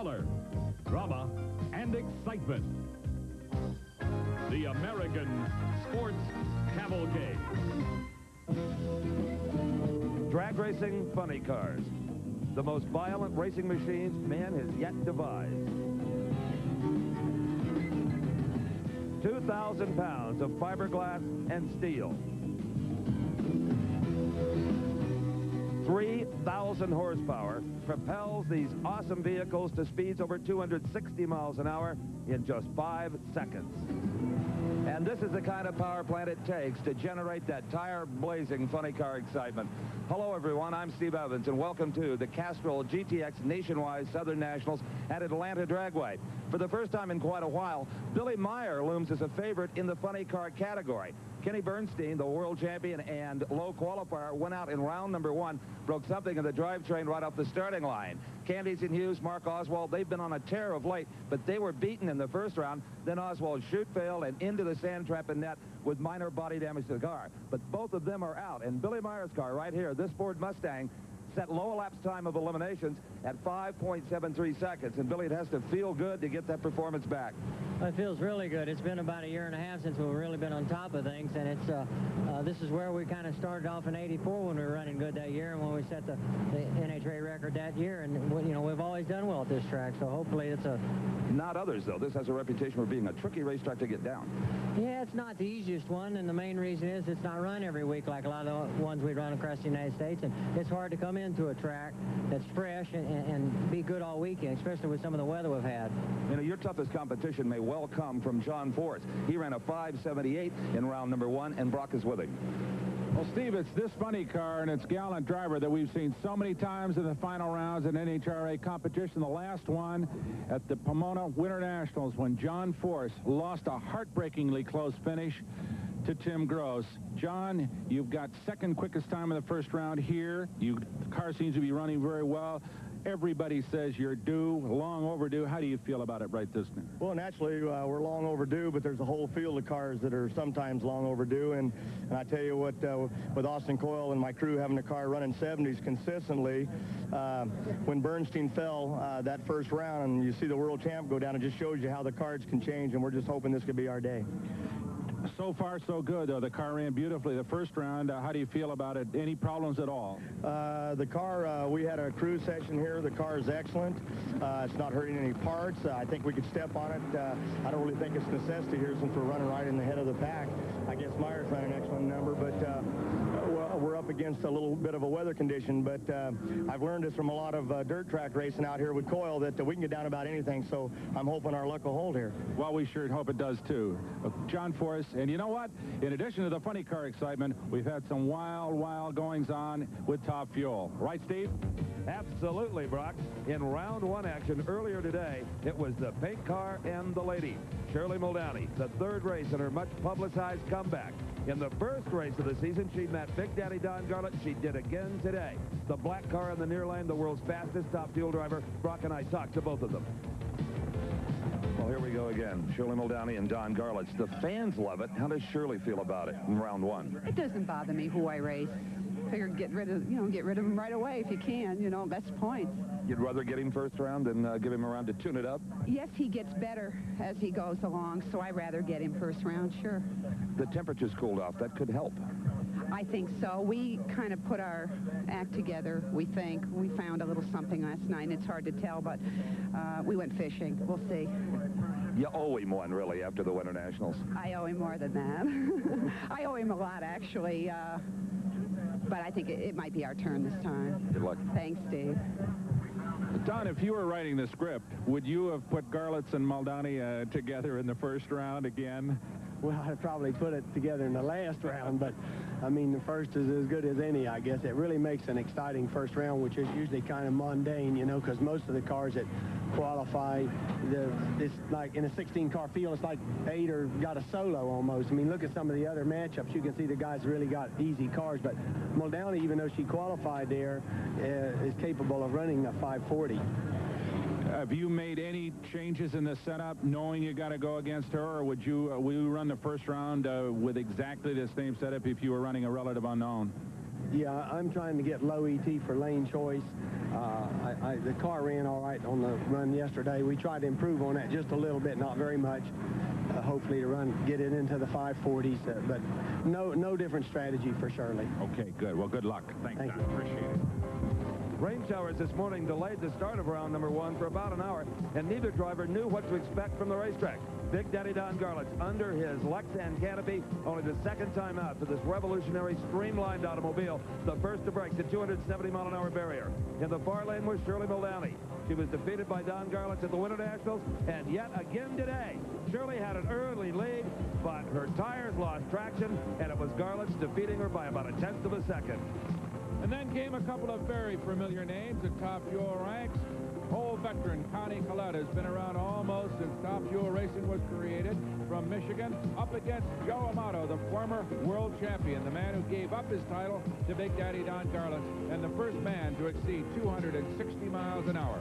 color, drama, and excitement. The American Sports Cavalcade. Drag racing funny cars. The most violent racing machines man has yet devised. 2,000 pounds of fiberglass and steel. 3,000 horsepower propels these awesome vehicles to speeds over 260 miles an hour in just 5 seconds. And this is the kind of power plant it takes to generate that tire-blazing funny car excitement. Hello, everyone. I'm Steve Evans, and welcome to the Castrol GTX Nationwide Southern Nationals at Atlanta Dragway. For the first time in quite a while, Billy Meyer looms as a favorite in the funny car category. Kenny Bernstein, the world champion and low qualifier, went out in round number 1, broke something in the drivetrain right off the starting line. Candice and Hughes, Mark Oswald, they've been on a tear of late, but they were beaten in the first round. Then Oswald's chute failed and into the sand trap and net with minor body damage to the car. But both of them are out, and Billy Meyer's car right here, this Ford Mustang, set low elapsed time of eliminations at 5.73 seconds. And Billy, it has to feel good to get that performance back. It feels really good. It's been about a year and a half since we've really been on top of things, and it's this is where we kind of started off in '84 when we were running good that year, and when we set the NHRA record that year. And you know, we've always done well at this track, so hopefully it's a... Not others, though. This has a reputation for being a tricky racetrack to get down. Yeah, it's not the easiest one, and the main reason is it's not run every week like a lot of the ones we run across the United States, and it's hard to come into a track that's fresh and be good all weekend, especially with some of the weather we've had. You know, your toughest competition may well come from John Force. He ran a 5.78 in round number 1, and Brock is with him. Well, Steve, it's this funny car and its gallant driver that we've seen so many times in the final rounds in NHRA competition. The last one at the Pomona Winter Nationals when John Force lost a heartbreakingly close finish to Tim Gross. John, you've got second quickest time in the first round here. The car seems to be running very well. Everybody says you're due, long overdue. How do you feel about it right this minute? Well, naturally, we're long overdue, but there's a whole field of cars that are sometimes long overdue. And I tell you what, with Austin Coyle and my crew having a car running 70s consistently, when Bernstein fell that first round and you see the world champ go down, it just shows you how the cards can change, and we're just hoping this could be our day. So far, so good, though. The car ran beautifully the first round. How do you feel about it? Any problems at all? The car, we had a cruise session here. The car is excellent. It's not hurting any parts. I think we could step on it. I don't really think it's necessity here since we're running right in the head of the pack. I guess Meyer's ran an excellent number, but we're up against a little bit of a weather condition. But I've learned this from a lot of dirt track racing out here with Coyle that we can get down about anything, so I'm hoping our luck will hold here. Well, we sure hope it does, too. John Force. And you know what? In addition to the funny car excitement, we've had some wild goings-on with Top Fuel. Right, Steve? Absolutely, Brock. In round 1 action earlier today, it was the pink car and the lady. Shirley Muldowney, the third race in her much-publicized comeback. In the first race of the season, she met Big Daddy Don Garlits. She did again today. The black car in the near lane, the world's fastest Top Fuel driver. Brock and I talked to both of them. Well, here we go again. Shirley Muldowney and Don Garlits. The fans love it. How does Shirley feel about it in round 1? It doesn't bother me who I race. Figure get rid of him right away if you can. You know, that's points. You'd rather get him first round than give him a round to tune it up? Yes, he gets better as he goes along, so I'd rather get him first round, sure. The temperature's cooled off. That could help. I think so. We kind of put our act together, we think. We found a little something last night. It's hard to tell, but we went fishing. We'll see. You owe him one, really, after the Winter Nationals. I owe him more than that. I owe him a lot, actually. But I think it might be our turn this time. Good luck. Thanks, Steve. Don, if you were writing the script, would you have put Garlits and Muldowney together in the first round again? Well, I'd probably put it together in the last round, but, I mean, the first is as good as any, I guess. It really makes an exciting first round, which is usually kind of mundane, you know, because most of the cars that qualify, it's like in a 16-car field, it's like 8 or got a solo almost. I mean, look at some of the other matchups. You can see the guys really got easy cars, but Muldowney, even though she qualified there, is capable of running a 540. Have you made any changes in the setup knowing you got to go against her, or will you run the first round with exactly the same setup if you were running a relative unknown? Yeah, I'm trying to get low ET for lane choice. The car ran all right on the run yesterday. We tried to improve on that just a little bit, not very much. Hopefully to get it into the 540s, but no different strategy for Shirley. Okay, good. Well, good luck. Thank you. Appreciate it. Rain showers this morning delayed the start of round number 1 for about an hour, and neither driver knew what to expect from the racetrack. Big Daddy Don Garlits under his Lexan canopy, only the second time out for this revolutionary streamlined automobile, the first to break the 270-mile-an-hour barrier. In the far lane was Shirley Muldowney. She was defeated by Don Garlits at the Winter Nationals, and yet again today, Shirley had an early lead, but her tires lost traction, and it was Garlits defeating her by about 1/10 of a second. And then came a couple of very familiar names at Top Fuel ranks. Old veteran Connie Collette has been around almost since Top Fuel Racing was created. From Michigan, up against Joe Amato, the former world champion, the man who gave up his title to Big Daddy Don Garlits, and the first man to exceed 260 miles an hour.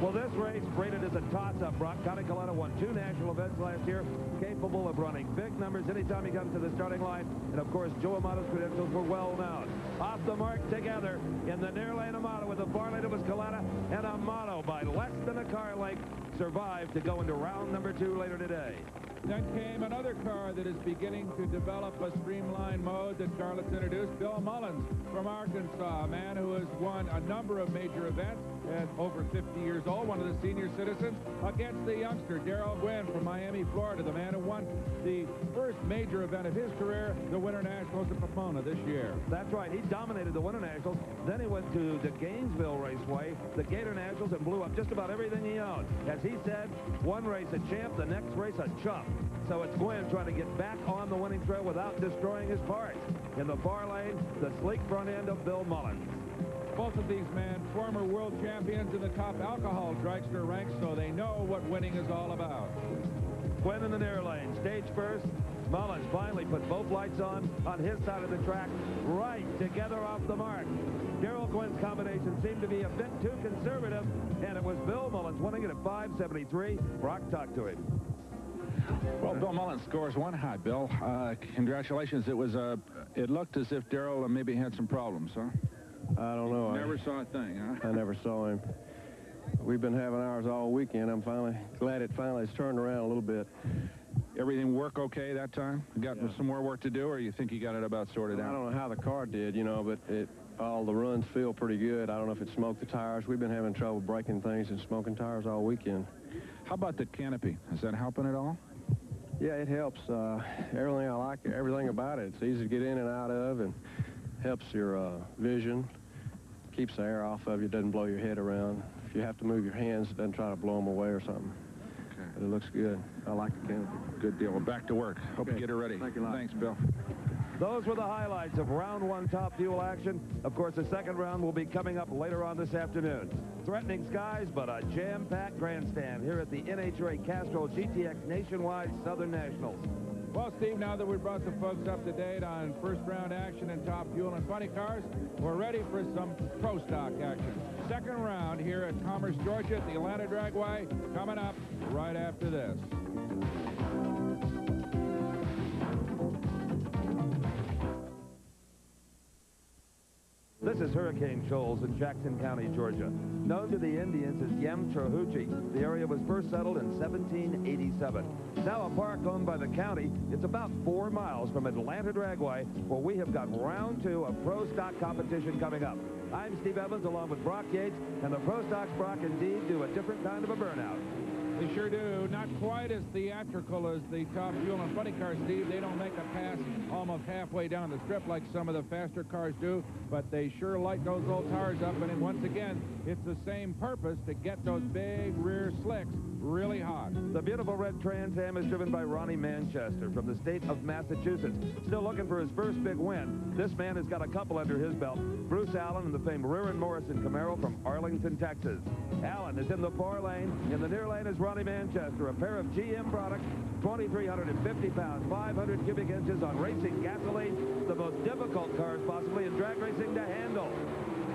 Well, this race, rated as a toss-up, Brock. Connie Collette won 2 national events last year, capable of running big numbers anytime he comes to the starting line. And, of course, Joe Amato's credentials were well known. Off the mark together in the near lane, Amato. With the far lane, it was Collette. And Amato, by less than a car length, survived to go into round number 2 later today. Then came another car that is beginning to develop a streamlined mode that Garlits introduced, Bill Mullins from Arkansas, a man who has won a number of major events at over 50 years old, one of the senior citizens, against the youngster Darrell Gwynn from Miami, Florida, the man who won the first major event of his career, the Winter Nationals at Pomona this year. That's right. He dominated the Winter Nationals. Then he went to the Gainesville Raceway, the Gator Nationals, and blew up just about everything he owned. As he said, one race a champ, the next race a chump. So it's Gwynn trying to get back on the winning trail without destroying his parts. In the far lane, the sleek front end of Bill Mullins. Both of these men, former world champions in the top alcohol dragster ranks, so they know what winning is all about. Gwynn in the near lane, stage first. Mullins finally put both lights on his side of the track, right together off the mark. Darrell Gwynn's combination seemed to be a bit too conservative, and it was Bill Mullins winning it at 573. Brock talked to him. Well, Bill Mullins scores 1 high, Bill. Congratulations. It looked as if Darrell maybe had some problems, huh? I don't know. Never saw a thing, huh? I never saw him. We've been having ours all weekend. I'm finally glad it finally has turned around a little bit. Everything work okay that time? You got some more work to do, or you think you got it about sorted out? I don't know how the car did, you know, but all the runs feel pretty good. I don't know if it smoked the tires. We've been having trouble breaking things and smoking tires all weekend. How about the canopy? Is that helping at all? Yeah, it helps. Everything I like, everything about it. It's easy to get in and out of, and helps your vision. Keeps the air off of you, doesn't blow your head around. If you have to move your hands, it doesn't try to blow them away or something. Okay. But it looks good. I like the canopy. Good deal. Well, back to work. Hope you get it ready. Thank you a lot. Thanks, Bill. Those were the highlights of round 1 Top Fuel action. Of course, the second round will be coming up later on this afternoon. Threatening skies, but a jam-packed grandstand here at the NHRA Castrol GTX Nationwide Southern Nationals. Well, Steve, now that we've brought the folks up to date on first round action in Top Fuel and funny cars, we're ready for some pro stock action. Second round here at Commerce, Georgia at the Atlanta Dragway, coming up right after this. This is Hurricane Shoals in Jackson County, Georgia. Known to the Indians as Yem Trahuchi, the area was first settled in 1787. Now a park owned by the county, it's about 4 miles from Atlanta Dragway, where we have got round 2 of Pro Stock competition coming up. I'm Steve Evans along with Brock Yates, and the Pro Stocks, Brock, indeed do a different kind of a burnout. They sure do. Not quite as theatrical as the Top Fuel and funny cars, Steve. They don't make a pass almost halfway down the strip like some of the faster cars do, but they sure light those old tires up. And then once again, it's the same purpose to get those big rear slicks really hot. The beautiful red Trans Am is driven by Ronnie Manchester from the state of Massachusetts. Still looking for his first big win. This man has got a couple under his belt. Bruce Allen and the famed Rear & Morrison Camaro from Arlington, Texas. Allen is in the far lane. In the near lane is Ronnie Manchester, a pair of GM products, 2,350 pounds, 500 cubic inches on racing gasoline, the most difficult cars possibly in drag racing to handle.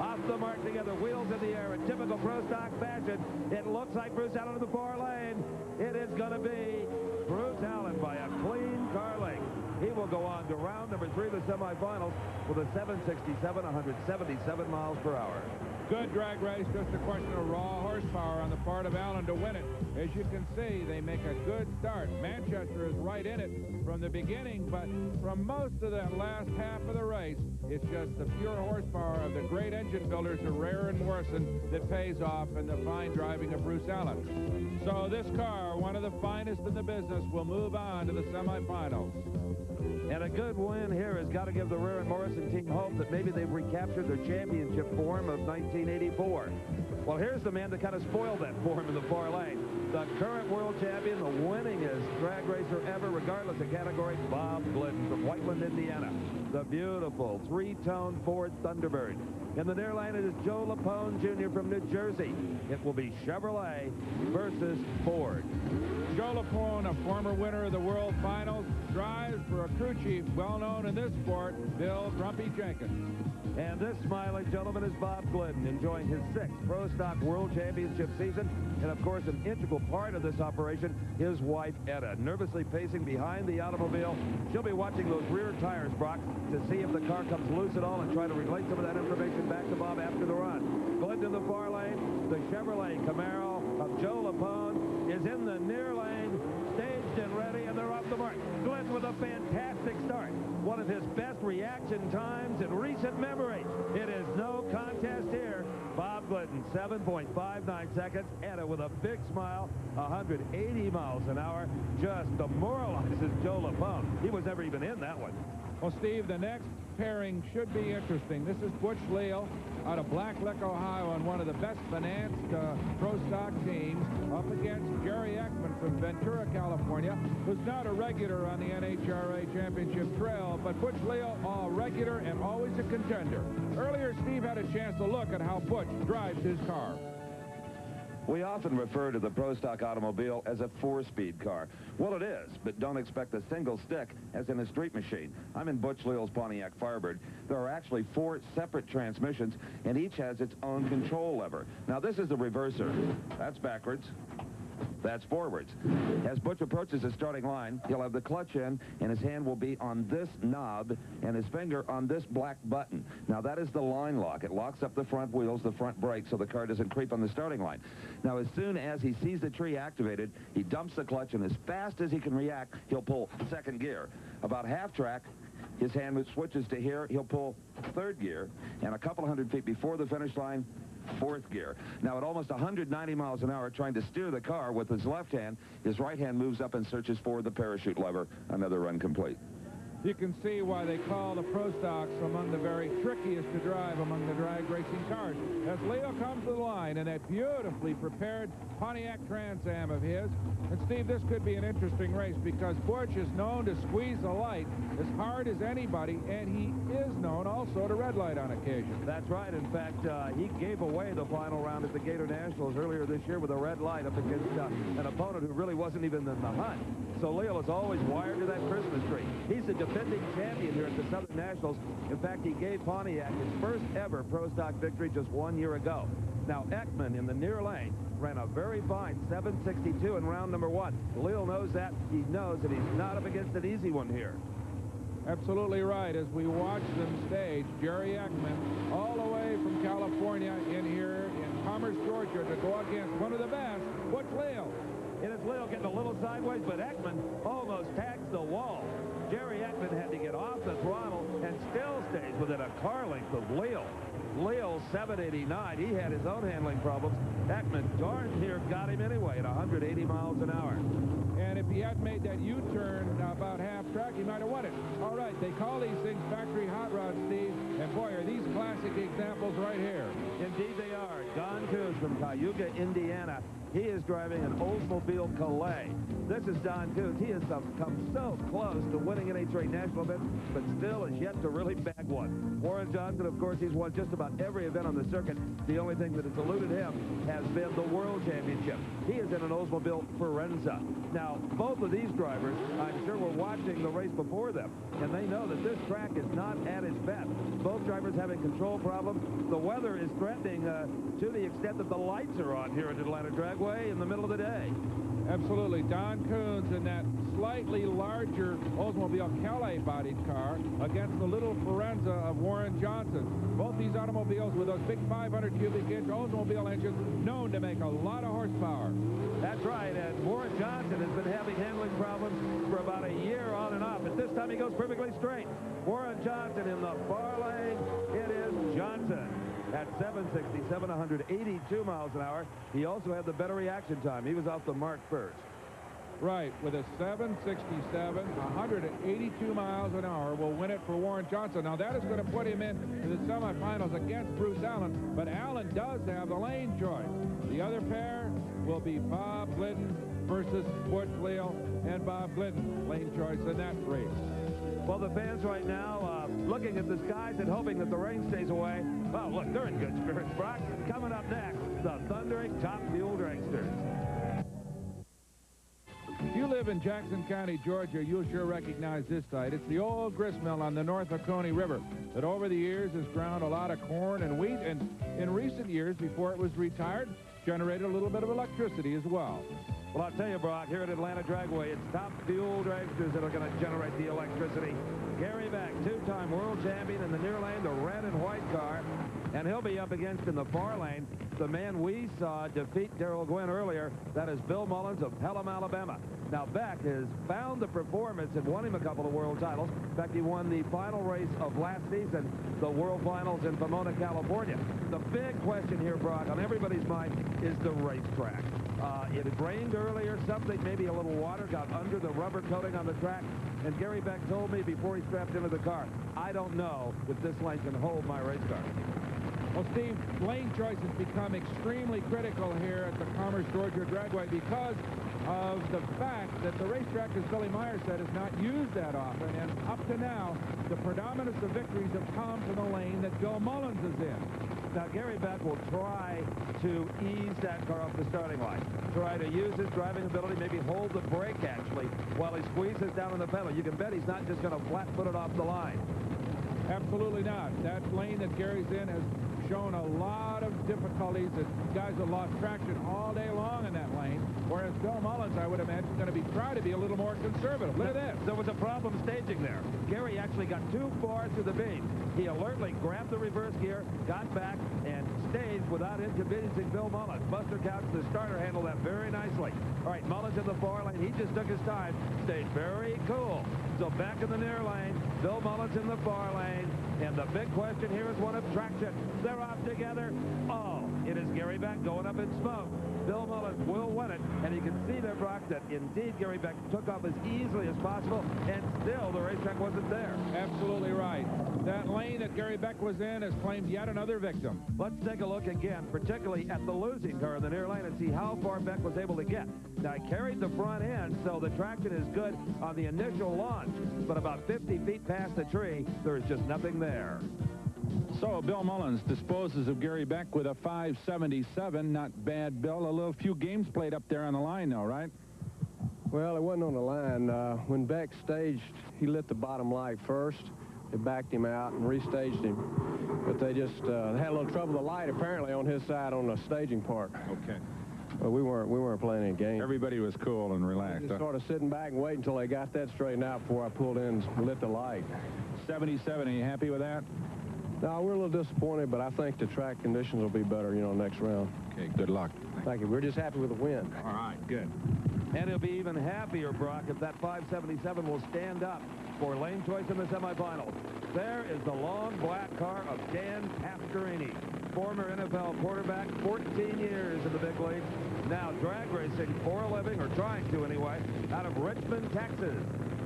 Off the mark together, wheels in the air in typical Pro Stock fashion. It looks like Bruce Allen in the far lane. It is going to be Bruce Allen by a clean car length. He will go on to round number 3 of the semifinals with a 767, 177 miles per hour. Good drag race, just a question of raw horsepower on the part of Allen to win it. As you can see, they make a good start. Manchester is right in it from the beginning, but from most of that last half of the race, it's just the pure horsepower of the great engine builders, Herrera and Morrison, that pays off in the fine driving of Bruce Allen. So this car, one of the finest in the business, will move on to the semifinals. And a good win here has got to give the Herrera and Morrison team hope that maybe they've recaptured their championship form of 1984. Well, here's the man that kind of spoiled that form in the far lane. The current world champion, the winningest drag racer ever, regardless of category, Bob Glidden from Whiteland, Indiana. The beautiful three-tone Ford Thunderbird. In the near lane, it is Joe LaPone Jr. from New Jersey. It will be Chevrolet versus Ford. Joe LaPone, a former winner of the World Finals, drives for a crew chief well known in this sport, Bill Grumpy Jenkins. And this smiling gentleman is Bob Glidden, enjoying his 6th Pro Stock World Championship season. And, of course, an integral part of this operation, his wife, Etta, nervously pacing behind the automobile. She'll be watching those rear tires, Brock, to see if the car comes loose at all and try to relate some of that information back to Bob after the run. Glidden in the far lane. The Chevrolet Camaro of Joe LaPone is in the near lane, staged and ready, and they're off the mark. Glidden with a fantastic start. One of his best reaction times in recent memory. It is no contest here. Bob Glidden, 7.59 seconds. Etta with a big smile, 180 miles an hour. Just demoralizes Joe LaPone. He was never even in that one. Well, Steve, the next pairing should be interesting. This is Butch Leal out of Blacklick, Ohio, on one of the best financed pro stock teams, up against Jerry Ekman from Ventura, California, who's not a regular on the NHRA Championship trail, but Butch Leal, a regular and always a contender. Earlier, Steve had a chance to look at how Butch drives his car. We often refer to the Pro Stock automobile as a 4-speed car. Well, it is, but don't expect a single stick as in a street machine. I'm in Butch Leal's Pontiac Firebird. There are actually 4 separate transmissions, and each has its own control lever. Now, this is the reverser. That's backwards. That's forwards. As Butch approaches the starting line, he'll have the clutch in, and his hand will be on this knob and his finger on this black button. Now, that is the line lock. It locks up the front wheels, the front brakes, so the car doesn't creep on the starting line. Now, as soon as he sees the tree activated, he dumps the clutch, and as fast as he can react, he'll pull second gear. About half track, his hand switches to here. He'll pull third gear, and a couple hundred feet before the finish line, 4th gear. Now, at almost 190 miles an hour, trying to steer the car with his left hand, his right hand moves up and searches for the parachute lever. Another run complete. You can see why they call the Pro Stocks among the very trickiest to drive among the drag racing cars. As Leo comes to the line in that beautifully prepared Pontiac Trans Am of his. And, Steve, this could be an interesting race because Butch is known to squeeze the light as hard as anybody, and he is known also to red light on occasion. That's right. In fact, he gave away the final round at the Gator Nationals earlier this year with a red light up against an opponent who really wasn't even in the hunt. So Leo is always wired to that Christmas tree. He's the defending champion here at the Southern Nationals. In fact, he gave Pontiac his first ever Pro Stock victory just 1 year ago. Now, Ekman in the near lane ran a very fine 762 in round number 1. Leo knows that. He knows that he's not up against an easy one here. Absolutely right. As we watch them stage, Jerry Ekman, all the way from California in here in Commerce, Georgia, to go against one of the best, Butch Leal. It is Leo getting a little sideways, but Ekman almost tags the wall. Jerry Ekman had to get off the throttle and still stays within a car length of Leo. Leo 789. He had his own handling problems. Ekman darn near got him anyway at 180 miles an hour. And if he hadn't made that U-turn about half track, he might have won it. All right, they call these things factory hot rods, Steve. And boy, are these classic examples right here. Indeed they are. Don Coos from Cayuga, Indiana. He is driving an Oldsmobile Calais. This is Don Coos. He has come so close to winning an NHRA national event, but still is yet to really bag one. Warren Johnson, of course, he's won just about every event on the circuit. The only thing that has eluded him has been the World Championship. He is in an Oldsmobile Forenza. Now, both of these drivers, I'm sure, were watching the race before them, and they know that this track is not at its best. Both drivers having control problems. The weather is threatening to the extent that the lights are on here at Atlanta Dragway in the middle of the day. Absolutely. Don Coons in that slightly larger Oldsmobile Calais-bodied car against the little Forenza of Warren Johnson. Both these automobiles with those big 500 cubic inch Oldsmobile engines known to make a lot of horsepower. That's right, and Warren Johnson has been having handling problems for about a year on and off, but this time he goes perfectly straight. Warren Johnson in the far lane. It is Johnson. At 767, 182 miles an hour. He also had the better reaction time. He was off the mark first. Right, with a 767, 182 miles an hour will win it for Warren Johnson. Now, that is going to put him into the semifinals against Bruce Allen, but Allen does have the lane choice. The other pair will be Bob Glidden versus Butch Leal, and Bob Glidden lane choice in that race. Well, the fans right now looking at the skies and hoping that the rain stays away. Oh, look, they're in good spirits, Brock. Coming up next, the thundering Top Fuel Dragsters. If you live in Jackson County, Georgia, you'll sure recognize this site. It's the old grist mill on the North Oconee River that over the years has ground a lot of corn and wheat, and in recent years, before it was retired, generated a little bit of electricity as well. Well, I'll tell you, Brock, here at Atlanta Dragway, it's Top Fuel Dragsters that are going to generate the electricity. Gary Beck, two-time world champion in the near lane, the red and white car. And he'll be up against in the far lane the man we saw defeat Darrell Gwynn earlier. That is Bill Mullins of Pelham, Alabama. Now, Beck has found the performance and won him a couple of world titles. In fact, he won the final race of last season, the World Finals in Pomona, California. The big question here, Brock, on everybody's mind is the racetrack. It had rained earlier. Something, maybe a little water, got under the rubber coating on the track. And Gary Beck told me before he strapped into the car, I don't know if this lane can hold my race car. Well, Steve, lane choice has become extremely critical here at the Commerce, Georgia Dragway because of the fact that the racetrack, as Billy Meyer said, is not used that often. And up to now, the predominance of victories have come from the lane that Bill Mullins is in. Now, Gary Beck will try to ease that car off the starting line. Try to use his driving ability, maybe hold the brake, actually, while he squeezes down on the pedal. You can bet he's not just going to flat-foot it off the line. Absolutely not. That lane that Gary's in has shown a lot of difficulties. That guys have lost traction all day long in that lane, whereas Bill Mullins, I would imagine, is going to try to be a little more conservative. Look at this. There was a problem staging there. Gary actually got too far through the beam. He alertly grabbed the reverse gear, got back, and staged without inconveniencing Bill Mullins. Buster Couch, the starter, handled that very nicely. All right, Mullins in the far lane. He just took his time, stayed very cool. So back in the near lane, Bill Mullins in the far lane. And the big question here is one of traction. They're off together. Oh, it is Gary Beck going up in smoke. Bill Mullins will win it, and you can see there, Brock, that indeed Gary Beck took off as easily as possible, and still the racetrack wasn't there. Absolutely right. That lane that Gary Beck was in has claimed yet another victim. Let's take a look again, particularly at the losing car in the near lane, and see how far Beck was able to get. Now, he carried the front end, so the traction is good on the initial launch, but about 50 feet past the tree, there is just nothing there. So Bill Mullins disposes of Gary Beck with a 577. Not bad, Bill. A little few games played up there on the line, though, right? Well, it wasn't on the line. When Beck staged, he lit the bottom light first. They backed him out and restaged him. But they just had a little trouble with the light, apparently, on his side on the staging part. Okay. But we weren't playing any games. Everybody was cool and relaxed. Just sort of sitting back and waiting until they got that straightened out before I pulled in and lit the light. 77. Are you happy with that? No, we're a little disappointed, but I think the track conditions will be better, next round. Okay, good luck. Thank you. We're just happy with the win. All right, good. And he'll be even happier, Brock, if that 577 will stand up for lane choice in the semifinals. There is the long black car of Dan Pastorini, former NFL quarterback, 14 years in the big leagues, now drag racing for a living, or trying to anyway, out of Richmond, Texas.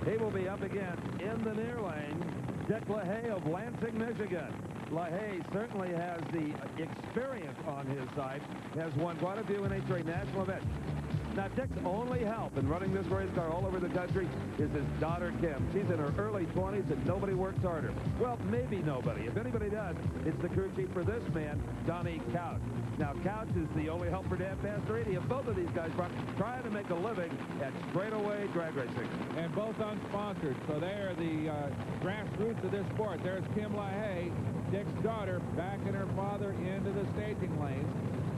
He will be up against, in the near lane, Dick LaHaie of Lansing, Michigan. LaHaie certainly has the experience on his side, has won quite a few NHRA national events. Now, Dick's only help in running this race car all over the country is his daughter, Kim. She's in her early 20s, and nobody works harder. Well, maybe nobody. If anybody does, it's the crew chief for this man, Donnie Couch. Now, Couch is the only help for Dan Pastorini, and both of these guys are trying to make a living at straightaway drag racing. And both unsponsored, so they are the grassroots of this sport. There's Kim LaHaie Dick's daughter backing her father into the staging lanes.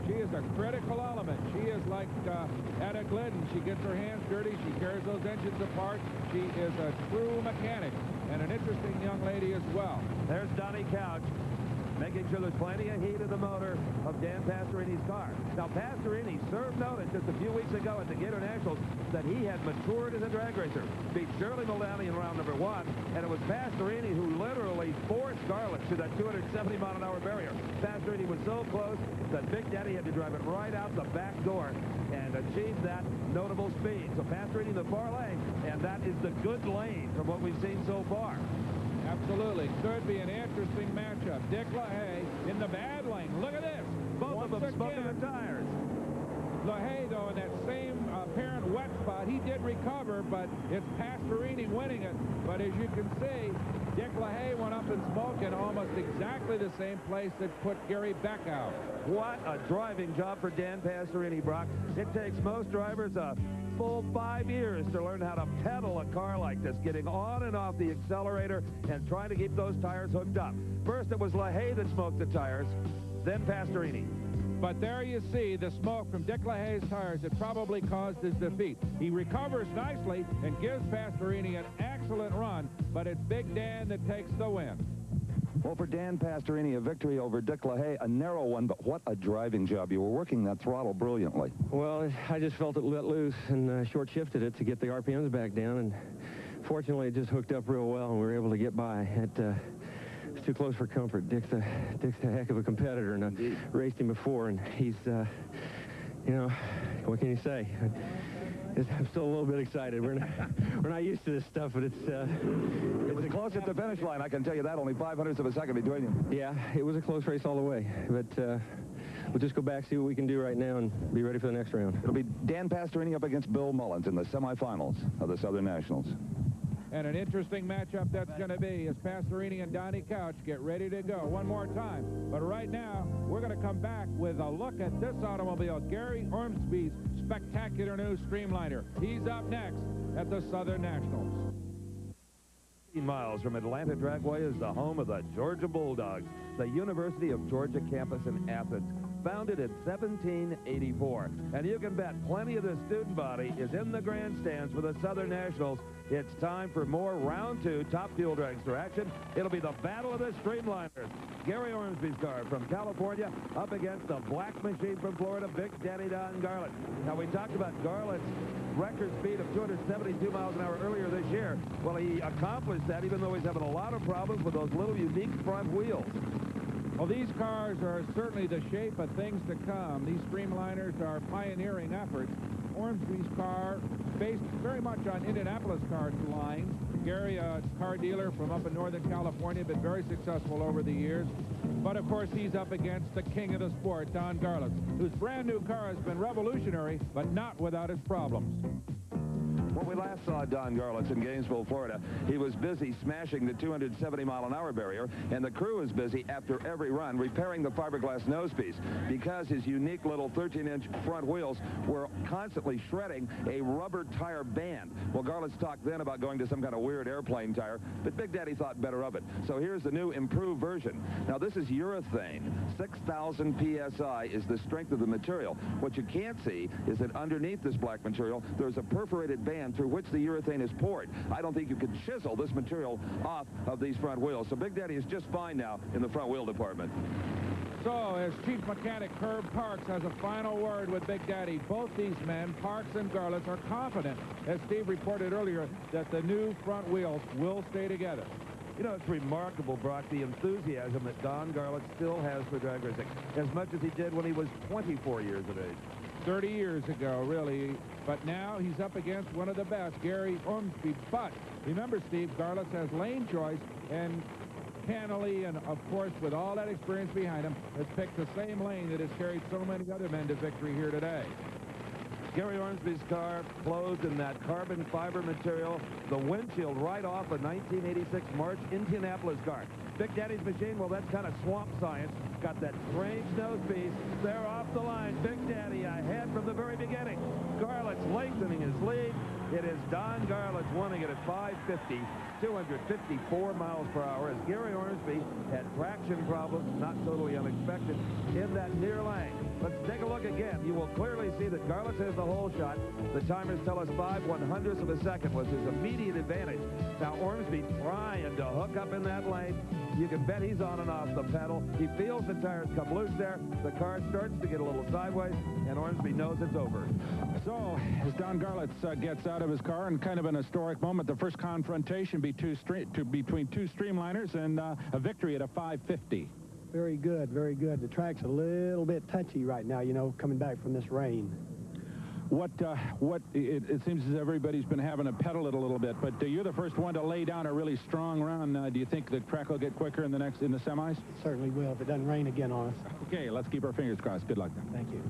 She is a critical element. She is like Etta Glidden. She gets her hands dirty. She carries those engines apart. She is a true mechanic and an interesting young lady as well. There's Donnie Couch, making sure there's plenty of heat in the motor of Dan Pastorini's car. Now, Pastorini served notice just a few weeks ago at the Gator Nationals that he had matured as a drag racer. Beat Shirley Muldowney in round number 1, and it was Pastorini who literally forced Garlits to that 270-mile-an-hour barrier. Pastorini was so close that Big Daddy had to drive it right out the back door and achieve that notable speed. So Pastorini in the far lane, and that is the good lane from what we've seen so far. Absolutely. Could be an interesting matchup. Dick LaHaie in the bad lane. Look at this. Both of them smoking the tires. LaHaie, though, in that same apparent wet spot, he did recover, but it's Pastorini winning it. But as you can see, Dick LaHaie went up in smoke in almost exactly the same place that put Gary Beck out. What a driving job for Dan Pastorini, Brock. It takes most drivers a full 5 years to learn how to pedal a car like this, getting on and off the accelerator and trying to keep those tires hooked up. First, it was LaHaie that smoked the tires, then Pastorini. But there you see the smoke from Dick LaHaie's tires that probably caused his defeat. He recovers nicely and gives Pastorini an excellent run, but it's Big Dan that takes the win. Well, for Dan Pastorini, a victory over Dick LaHaie, a narrow one, but what a driving job. You were working that throttle brilliantly. Well, I just felt it let loose and short-shifted it to get the RPMs back down, and fortunately it just hooked up real well and we were able to get by. It's too close for comfort. Dick's a heck of a competitor, and I raced him before, and he's, you know, what can you say? I'm still a little bit excited. We're not used to this stuff, but it was close at the finish line, I can tell you that. Only 0.05 of a second between you. Yeah, it was a close race all the way, but we'll just go back, see what we can do right now, and be ready for the next round. It'll be Dan Pastorini up against Bill Mullins in the semifinals of the Southern Nationals. And an interesting matchup that's going to be as Pastorini and Donnie Couch get ready to go one more time. But right now, we're going to come back with a look at this automobile, Gary Ormsby's spectacular new Streamliner. He's up next at the Southern Nationals. 15 miles from Atlanta Dragway is the home of the Georgia Bulldogs, the University of Georgia campus in Athens, founded in 1784. And you can bet plenty of the student body is in the grandstands for the Southern Nationals. It's time for more round 2 Top Fuel dragster action. It'll be the battle of the Streamliners. Gary Ormsby's car from California up against the black machine from Florida, Big Daddy Don Garlits. Now, we talked about Garlits' record speed of 272 miles an hour earlier this year. Well, he accomplished that even though he's having a lot of problems with those little unique front wheels. Well, these cars are certainly the shape of things to come. These Streamliners are pioneering efforts. Ormsby's car, based very much on Indianapolis car lines. Gary, a car dealer from up in Northern California, been very successful over the years. But, of course, he's up against the king of the sport, Don Garlits, whose brand-new car has been revolutionary, but not without its problems. When we last saw Don Garlits in Gainesville, Florida, he was busy smashing the 270-mile-an-hour barrier, and the crew is busy after every run repairing the fiberglass nose piece because his unique little 13-inch front wheels were constantly shredding a rubber tire band. Well, Garlits talked then about going to some kind of weird airplane tire, but Big Daddy thought better of it. So here's the new improved version. Now, this is urethane. 6,000 PSI is the strength of the material. What you can't see is that underneath this black material, there's a perforated band through which the urethane is poured. I don't think you could chisel this material off of these front wheels. So Big Daddy is just fine now in the front wheel department. So, as Chief Mechanic Herb Parks has a final word with Big Daddy, both these men, Parks and Garlits, are confident, as Steve reported earlier, that the new front wheels will stay together. You know, it's remarkable, Brock, the enthusiasm that Don Garlits still has for drag racing, as much as he did when he was 24 years of age. 30 years ago, really. But now he's up against one of the best, Gary Ormsby. But remember, Steve, Garlits has lane choice, and cannily, and of course, with all that experience behind him, has picked the same lane that has carried so many other men to victory here today. Gary Ormsby's car clothed in that carbon fiber material, the windshield right off a 1986 March Indianapolis car. Big Daddy's machine, well, that's kind of swamp science. Got that strange nose piece. They're off the line. Big Daddy ahead from the very beginning. Garlits lengthening his lead. It is Don Garlits winning it at 550, 254 miles per hour, as Gary Ormsby had traction problems, not totally unexpected, in that near lane. Let's take a look again. You will clearly see that Garlits has the whole shot. The timers tell us 5/100ths of a second was his immediate advantage. Now Ormsby trying to hook up in that lane. You can bet he's on and off the pedal. He feels the tires come loose there. The car starts to get a little sideways, and Ormsby knows it's over. So, as Don Garlits gets out of his car, in kind of an historic moment, the first confrontation between two Streamliners, and a victory at a 550. Very good, very good. The track's a little bit touchy right now, you know, coming back from this rain. It seems as everybody's been having to pedal it a little bit, but you're the first one to lay down a really strong run. Do you think the track will get quicker in the semis? It certainly will if it doesn't rain again on us. Okay, let's keep our fingers crossed. Good luck then. Thank you.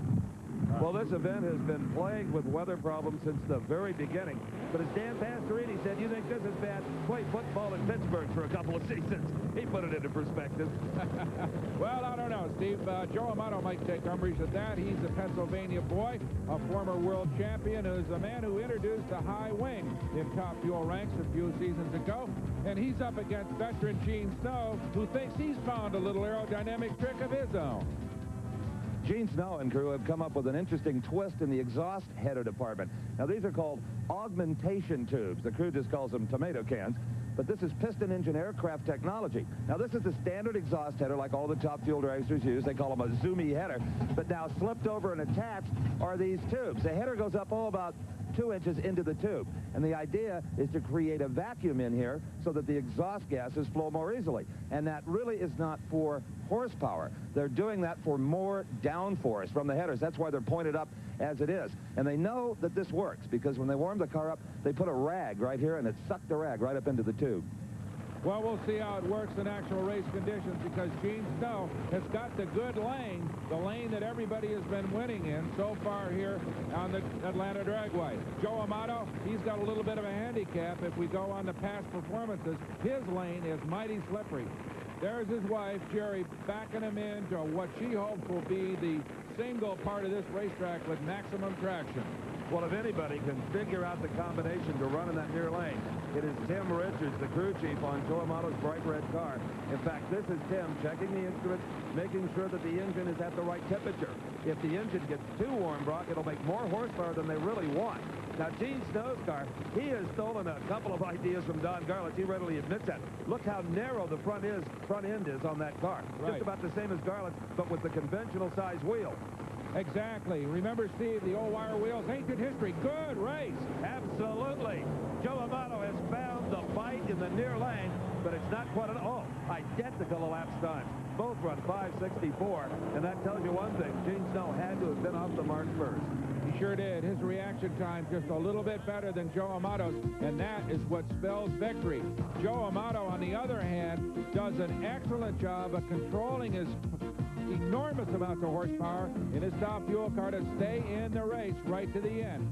Well, this event has been plagued with weather problems since the very beginning. But as Dan Pastorini said, you think this is bad? Play football in Pittsburgh for a couple of seasons. He put it into perspective. Well, I don't know, Steve. Joe Amato might take umbrage at that. He's a Pennsylvania boy, a former world champion, who's the man who introduced the high wing in Top Fuel ranks a few seasons ago. And he's up against veteran Gene Snow, who thinks he's found a little aerodynamic trick of his own. Gene Snow and crew have come up with an interesting twist in the exhaust header department. Now, these are called augmentation tubes. The crew just calls them tomato cans. But this is piston engine aircraft technology. Now, this is the standard exhaust header like all the Top Fuel dragsters use. They call them a zoomy header. But now slipped over and attached are these tubes. The header goes up about 2 inches into the tube. And the idea is to create a vacuum in here so that the exhaust gases flow more easily. And that really is not for horsepower. They're doing that for more downforce from the headers. That's why they're pointed up as it is. And they know that this works because when they warm the car up, they put a rag right here and it sucked the rag right up into the tube. Well, we'll see how it works in actual race conditions because Gene Snow has got the good lane, the lane that everybody has been winning in so far here on the Atlanta Dragway. Joe Amato, he's got a little bit of a handicap if we go on the past performances. His lane is mighty slippery. There's his wife, Jerry, backing him into what she hopes will be the single part of this racetrack with maximum traction. Well, if anybody can figure out the combination to run in that near lane, it is Tim Richards, the crew chief on Joe Amato's bright red car. In fact, this is Tim checking the instruments, making sure that the engine is at the right temperature. If the engine gets too warm, Brock, it'll make more horsepower than they really want. Now, Gene Snow's car, he has stolen a couple of ideas from Don Garlits. He readily admits that. Look how narrow the front end is on that car. Right. Just about the same as Garlits, but with the conventional size wheel. Exactly. Remember, Steve, the old wire wheels, ancient history. Good race. Absolutely. Joe Amato has found the bite in the near lane, but it's not quite identical elapsed time. Both run 564, and that tells you one thing. Gene Snow had to have been off the mark first. He sure did. His reaction time just a little bit better than Joe Amato's, and that is what spells victory. Joe Amato, on the other hand, does an excellent job of controlling his enormous amounts of horsepower in his Top Fuel car to stay in the race right to the end.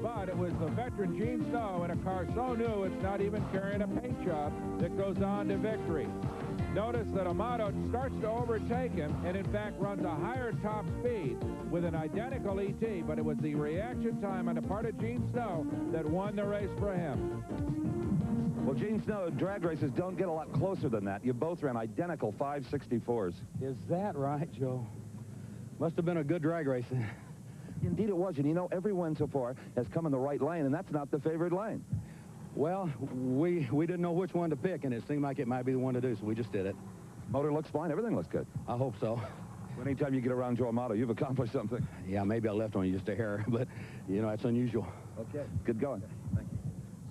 But it was the veteran Gene Snow in a car so new it's not even carrying a paint job that goes on to victory. Notice that Amato starts to overtake him and in fact runs a higher top speed with an identical ET, but it was the reaction time on the part of Gene Snow that won the race for him. Well, Gene Snow, drag races don't get a lot closer than that. You both ran identical 564s. Is that right, Joe? Must have been a good drag race. Indeed it was, and you know, everyone so far has come in the right lane, and that's not the favored lane. Well, we didn't know which one to pick, and it seemed like it might be the one to do, so we just did it. Motor looks fine. Everything looks good. I hope so. Anytime you get around Joe Amato, you've accomplished something. Yeah, maybe I left on you just a hair, but, you know, that's unusual. Okay. Good going. Thank you.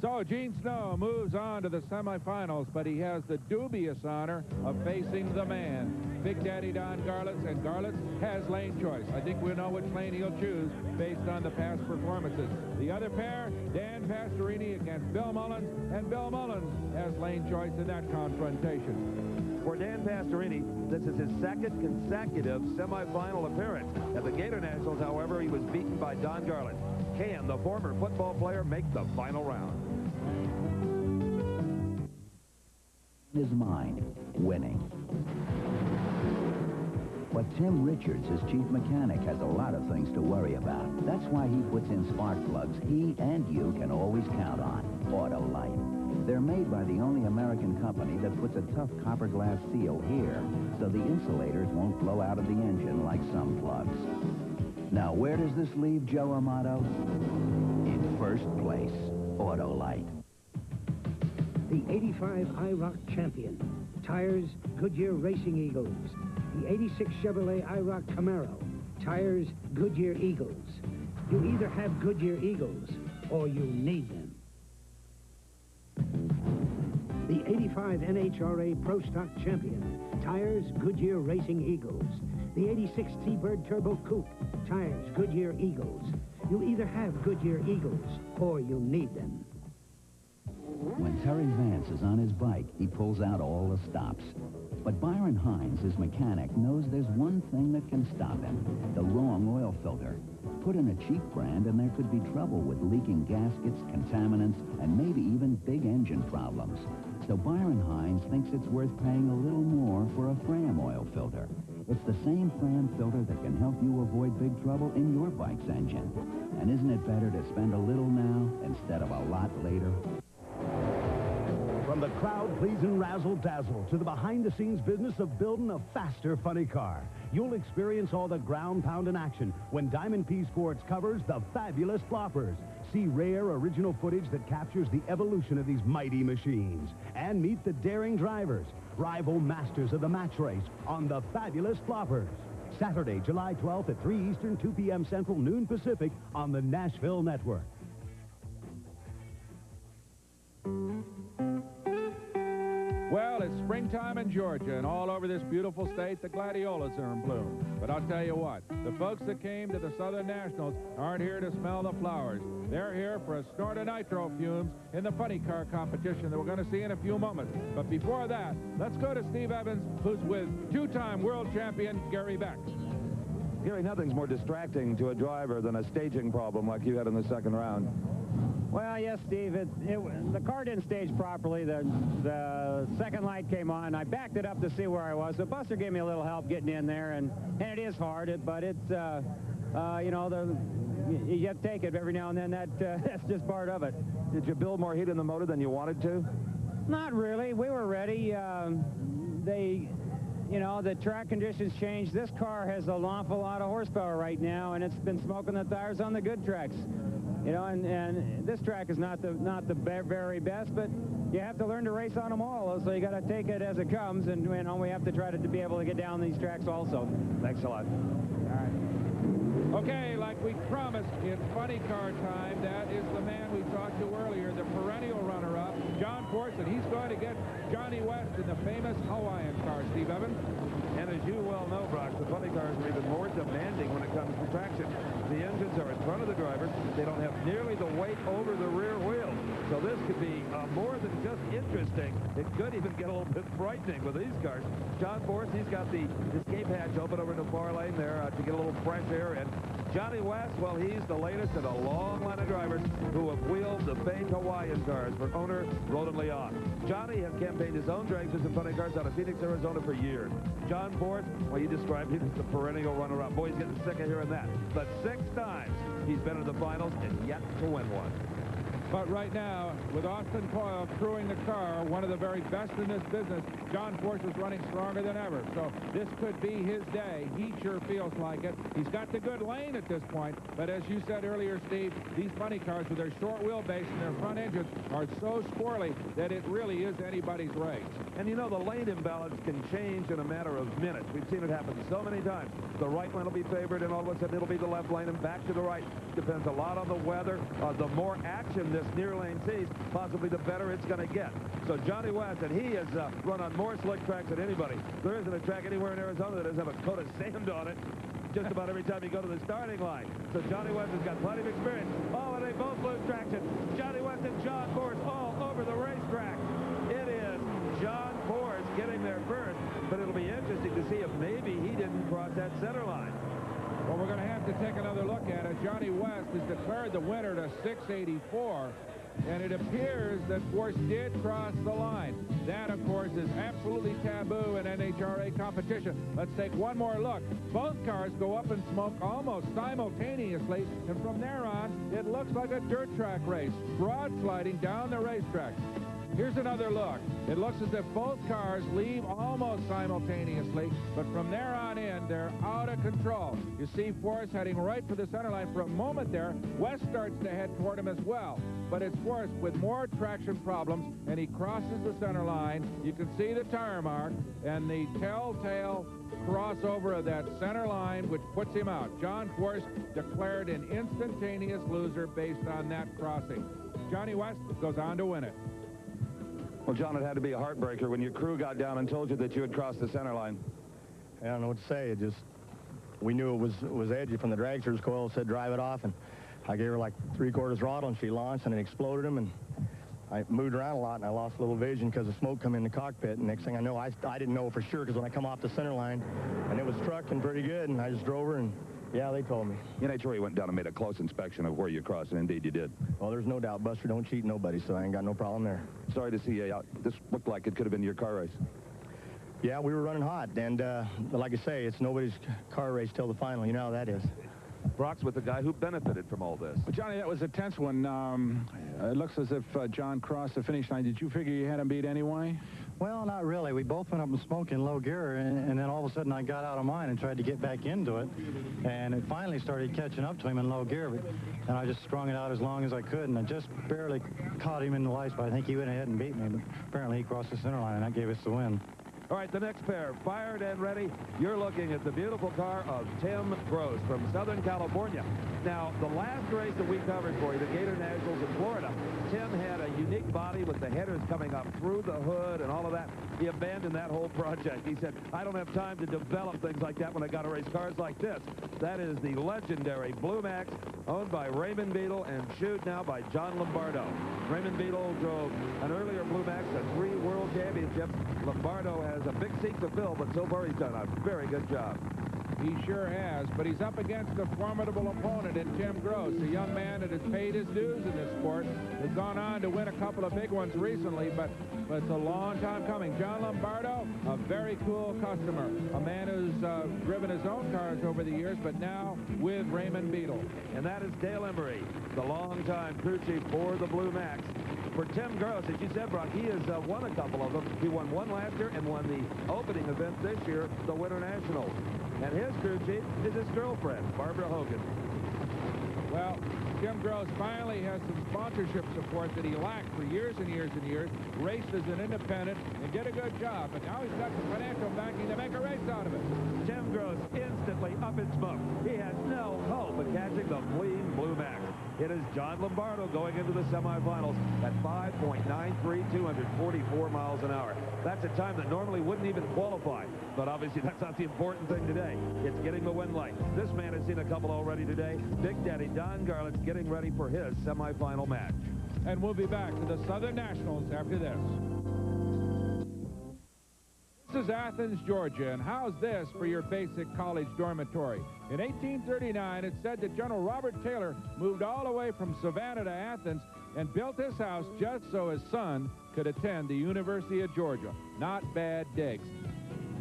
So Gene Snow moves on to the semifinals, but he has the dubious honor of facing the man, Big Daddy Don Garlits, and Garlits has lane choice. I think we know which lane he'll choose based on the past performances. The other pair, Dan Pastorini against Bill Mullins, and Bill Mullins has lane choice in that confrontation. For Dan Pastorini, this is his second consecutive semifinal appearance. At the Gator Nationals, however, he was beaten by Don Garlits. Can the former football player make the final round? Is mine winning. But Tim Richards, his chief mechanic, has a lot of things to worry about. That's why he puts in spark plugs he and you can always count on. Autolite. They're made by the only American company that puts a tough copper glass seal here, so the insulators won't blow out of the engine like some plugs. Now, where does this leave Joe Amato? In first place. Autolite. The 85 IROC champion. Tires, Goodyear Racing Eagles. The 86 Chevrolet IROC Camaro. Tires, Goodyear Eagles. You either have Goodyear Eagles or you need them. The 85 NHRA Pro Stock champion. Tires, Goodyear Racing Eagles. The 86 T-Bird Turbo Coupe. Tires, Goodyear Eagles. You either have Goodyear Eagles or you need them. When Terry Vance is on his bike, he pulls out all the stops. But Byron Hines, his mechanic, knows there's one thing that can stop him: the wrong oil filter. Put in a cheap brand and there could be trouble with leaking gaskets, contaminants, and maybe even big engine problems. So Byron Hines thinks it's worth paying a little more for a Fram oil filter. It's the same Fram filter that can help you avoid big trouble in your bike's engine. And isn't it better to spend a little now instead of a lot later? From the crowd-pleasing razzle-dazzle to the behind-the-scenes business of building a faster, funny car, you'll experience all the ground-pounding action when Diamond P Sports covers the fabulous floppers. See rare original footage that captures the evolution of these mighty machines. And meet the daring drivers, rival masters of the match race on the fabulous floppers. Saturday, July 12th at 3 Eastern, 2 p.m. Central, noon Pacific on the Nashville Network. Well, it's springtime in Georgia, and all over this beautiful state, the gladiolas are in bloom. But I'll tell you what, the folks that came to the Southern Nationals aren't here to smell the flowers. They're here for a snort of nitro fumes in the funny car competition that we're going to see in a few moments. But before that, let's go to Steve Evans, who's with two-time world champion Gary Beck. Gary, nothing's more distracting to a driver than a staging problem like you had in the second round. Well, yes, Steve, the car didn't stage properly. The second light came on. I backed it up to see where I was. So Buster gave me a little help getting in there, and it is hard, but it's, you know, you have to take it every now and then. That's just part of it. Did you build more heat in the motor than you wanted to? Not really. We were ready. You know, the track conditions changed. This car has an awful lot of horsepower right now, and it's been smoking the tires on the good tracks. You know, and this track is not the very best, but you have to learn to race on them all. So you got to take it as it comes, and you know, we have to try to be able to get down these tracks also. Thanks a lot. All right. Okay, like we promised in funny car time, that is the man we talked to earlier, the perennial runner-up, John Force, and he's going to get Johnny West in the famous Hawaiian car, Steve Evans. And as you well know, Brock, the funny cars are even more demanding when it comes to traction. The engines are in front of the drivers. They don't have nearly the weight over the rear wheel. So this could be more than just interesting. It could even get a little bit frightening with these cars. John Force, he's got the escape hatch open over in the far lane there to get a little fresh air in. Johnny West, well, he's the latest in a long line of drivers who have wheeled the famed Hawaiian cars for owner Roland Leon. Johnny has campaigned his own dragsters and funny cars out of Phoenix, Arizona for years. John Force, well, you described him as the perennial runner-up. Boy, he's getting sick of hearing that. But 6 times he's been in the finals and yet to win one. But right now, with Austin Coyle crewing the car, one of the very best in this business, John Force is running stronger than ever. So this could be his day. He sure feels like it. He's got the good lane at this point. But as you said earlier, Steve, these funny cars with their short wheelbase and their front engines are so squirrely that it really is anybody's race. And you know, the lane imbalance can change in a matter of minutes. We've seen it happen so many times. The right lane will be favored, and all of a sudden it'll be the left lane and back to the right. Depends a lot on the weather. The more action this near lane sees, possibly the better it's going to get. So Johnny West, and he has run on more slick tracks than anybody. There isn't a track anywhere in Arizona that doesn't have a coat of sand on it just about every time you go to the starting line. So Johnny West has got plenty of experience. Oh, and they both lose traction. Johnny West and John Force all over the racetrack. It is John Force getting there first, but it'll be interesting to see if maybe he didn't cross that center line. Well, we're going to have to take another look at it. Johnny West is declared the winner to 684. and it appears that Force did cross the line. That, of course, is absolutely taboo in NHRA competition. Let's take one more look. Both cars go up in smoke almost simultaneously, and from there on, it looks like a dirt track race, broad sliding down the racetrack. Here's another look. It looks as if both cars leave almost simultaneously, but from there on in, they're out of control. You see Force heading right for the center line. For a moment there, West starts to head toward him as well. But it's Force with more traction problems, and he crosses the center line. You can see the tire mark and the telltale crossover of that center line, which puts him out. John Force declared an instantaneous loser based on that crossing. Johnny West goes on to win it. Well, John, it had to be a heartbreaker when your crew got down and told you that you had crossed the center line. I don't know what to say. It just, we knew it was edgy from the dragster's coil. Said drive it off, and I gave her like 3/4 throttle, and she launched, and it exploded him, and I moved around a lot, and I lost a little vision because the smoke come in the cockpit. And next thing I know, I didn't know for sure, because when I come off the center line, and it was trucking pretty good, and I just drove her, and yeah, they told me. NHRA went down and made a close inspection of where you crossed, and indeed you did. Well, there's no doubt. Buster don't cheat nobody, so I ain't got no problem there. Sorry to see you out. This looked like it could have been your car race. Yeah, we were running hot, and like I say, it's nobody's car race till the final. You know how that is. Brock's with the guy who benefited from all this. But Johnny, that was a tense one. It looks as if John crossed the finish line. Did you figure you had him beat anyway? Well, not really. We both went up in smoke in low gear, and then all of a sudden I got out of mine and tried to get back into it, and it finally started catching up to him in low gear, and I just strung it out as long as I could, and I just barely caught him in the lights, but I think he went ahead and beat me, but apparently he crossed the center line, and that gave us the win. All right, the next pair, fired and ready. You're looking at the beautiful car of Tim Gross from Southern California. Now, the last race that we covered for you, the Gator Nationals in Florida, Tim had a unique body with the headers coming up through the hood and all of that. He abandoned that whole project. He said, I don't have time to develop things like that when I got to race cars like this. That is the legendary Blue Max, owned by Raymond Beadle and shoed now by John Lombardo. Raymond Beadle drove an earlier Blue Max to 3 world championships. Lombardo has a big seat to fill, but so far he's done a very good job. He sure has, but he's up against a formidable opponent in Tim Gross, a young man that has paid his dues in this sport, has gone on to win a couple of big ones recently, but it's a long time coming. John Lombardo, a very cool customer, a man who's driven his own cars over the years, but now with Raymond Beadle. And that is Dale Emery, the longtime crew chief for the Blue Max. For Tim Gross, as you said, Brock, he has won a couple of them. He won one last year and won the opening event this year, the Winter Nationals. And his crew chief is his girlfriend, Barbara Hogan. Well, Tim Gross finally has some sponsorship support that he lacked for years and years and years, raced as an independent and did a good job, but now he's got the financial backing to make a race out of it. Tim Gross instantly up in smoke. He has no hope of catching the fleeing Blue Max. It is John Lombardo going into the semifinals at 5.93, 244 miles an hour. That's a time that normally wouldn't even qualify, but obviously that's not the important thing today. It's getting the win light. This man has seen a couple already today. Big Daddy Don Garlits getting ready for his semifinal match. And we'll be back to the Southern Nationals after this. This is Athens, Georgia, and how's this for your basic college dormitory? In 1839, it said that General Robert Taylor moved all the way from Savannah to Athens and built this house just so his son could attend the University of Georgia. Not bad digs.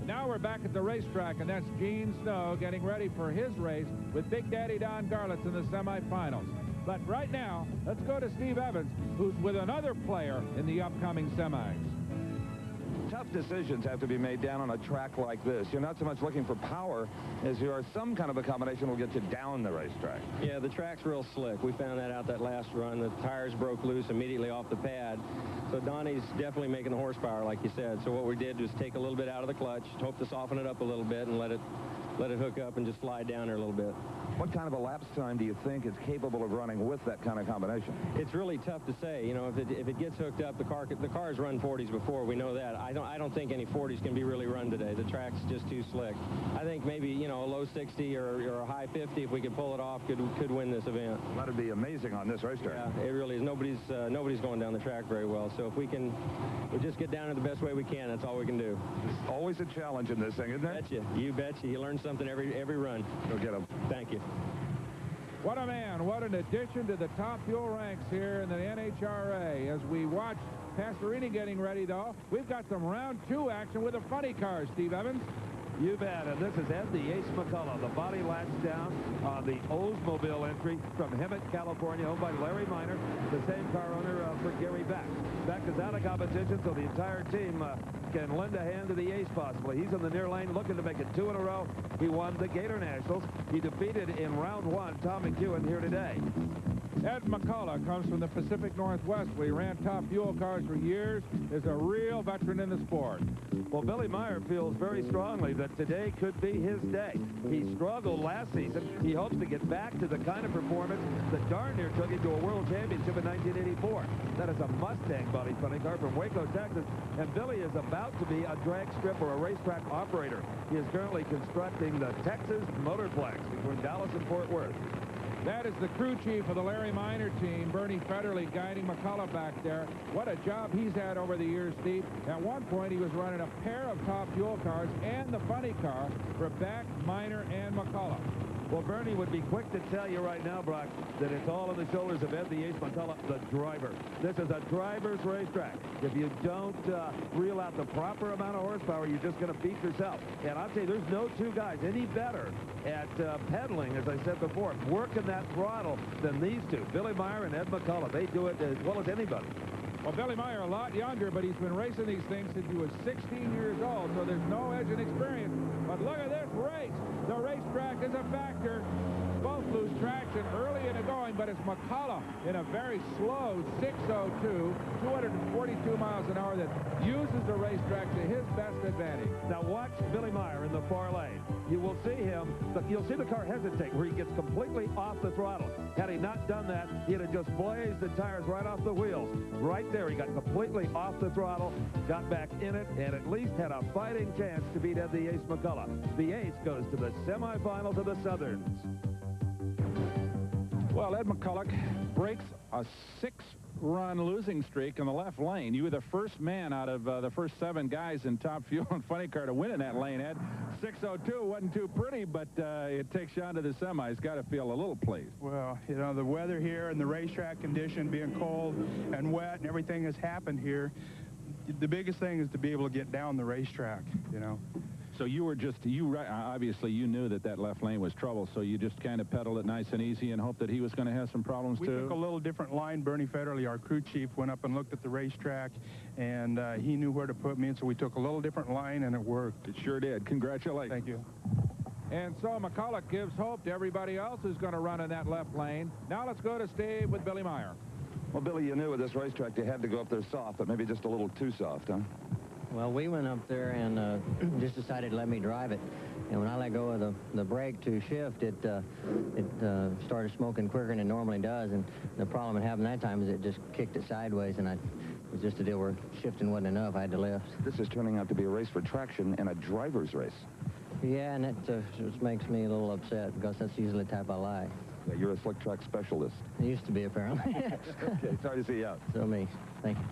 Now we're back at the racetrack, and that's Gene Snow getting ready for his race with Big Daddy Don Garlits in the semifinals. But right now, let's go to Steve Evans, who's with another player in the upcoming semis. Tough decisions have to be made down on a track like this. You're not so much looking for power as you are some kind of a combination will get you down the racetrack. Yeah, the track's real slick. We found that out that last run. The tires broke loose immediately off the pad. So Donnie's definitely making the horsepower, like you said. So what we did was take a little bit out of the clutch, hope to soften it up a little bit, and let it hook up and just slide down there a little bit. What kind of a lapse time do you think is capable of running with that kind of combination? It's really tough to say. You know, if it gets hooked up, the cars run 40s before. We know that. I don't think any 40s can be really run today. The track's just too slick. I think maybe, you know, a low 60 or a high 50, if we could pull it off, could win this event. That'd be amazing on this racetrack. Yeah, it really is. Nobody's going down the track very well. So if we just get down it the best way we can, that's all we can do. It's always a challenge in this thing, isn't it? Betcha. You betcha. You learn something every run. Go get them. Thank you. What a man. What an addition to the Top Fuel ranks here in the NHRA. As we watch Pastorini getting ready, though, we've got some round 2 action with a funny car, Steve Evans. You bet, and this is Ed the Ace McCullough. The body latched down on the Oldsmobile entry from Hemet, California, owned by Larry Miner, the same car owner for Gary Beck. Beck is out of competition, so the entire team can lend a hand to the Ace possibly. He's in the near lane looking to make it 2 in a row. He won the Gator Nationals. He defeated in round 1 Tom McEwen here today. Ed McCullough comes from the Pacific Northwest, where he ran Top Fuel cars for years. Is a real veteran in the sport. Well, Billy Meyer feels very strongly that today could be his day. He struggled last season. He hopes to get back to the kind of performance that darn near took him to a world championship in 1984. That is a Mustang body funny car from Waco, Texas, and Billy is about to be a drag strip or a racetrack operator. He is currently constructing the Texas Motorplex between Dallas and Fort Worth. That is the crew chief of the Larry Miner team, Bernie Federle, guiding McCullough back there. What a job he's had over the years, Steve. At one point, he was running a pair of Top Fuel cars and the funny car for Beck, Miner, and McCullough. Well, Bernie would be quick to tell you right now, Brock, that it's all on the shoulders of Ed the Ace McCullough, the driver. This is a driver's racetrack. If you don't reel out the proper amount of horsepower, you're just going to beat yourself. And I'll tell you, there's no 2 guys any better at pedaling, as I said before, working that throttle than these 2, Billy Meyer and Ed McCullough. They do it as well as anybody. Well, Billy Meyer a lot younger, but he's been racing these things since he was 16 years old, so there's no edge in experience. But look at this race. The racetrack is a factor. Both lose traction early in the going, but it's McCullough in a very slow 602, 242 miles an hour that uses the racetrack to his best advantage. Now watch Billy Meyer in the far lane. You will see him, but you'll see the car hesitate where he gets completely off the throttle. Had he not done that, he'd have just blazed the tires right off the wheels. Right there, he got completely off the throttle, got back in it, and at least had a fighting chance to beat Ed the Ace McCullough. The Ace goes to the semifinal to the Southerns. Well, Ed McCullough breaks a 6-run losing streak in the left lane. You were the first man out of the first 7 guys in Top Fuel and Funny Car to win in that lane, Ed. 602 wasn't too pretty, but it takes you on to the semis. Got to feel a little pleased. Well, you know, the weather here and the racetrack condition being cold and wet and everything that's happened here, the biggest thing is to be able to get down the racetrack, you know. So you were just, obviously you knew that left lane was trouble, so you just kind of pedaled it nice and easy and hoped that he was going to have some problems too? We took a little different line. Bernie Federle, our crew chief, went up and looked at the racetrack, and he knew where to put me, and so we took a little different line, and it worked. It sure did. Congratulations. Thank you. And so McCullough gives hope to everybody else who's going to run in that left lane. Now let's go to Steve with Billy Meyer. Well, Billy, you knew with this racetrack you had to go up there soft, but maybe just a little too soft, huh? Well, we went up there and just decided to let me drive it. And when I let go of the brake to shift, it started smoking quicker than it normally does. And the problem it happened that time is it just kicked it sideways, and it was just a deal where shifting wasn't enough. I had to lift. This is turning out to be a race for traction and a driver's race. Yeah, and it just makes me a little upset because that's usually the type I like. Yeah, you're a slick track specialist. I used to be, apparently. Okay, sorry to see you out. So me. Thank you.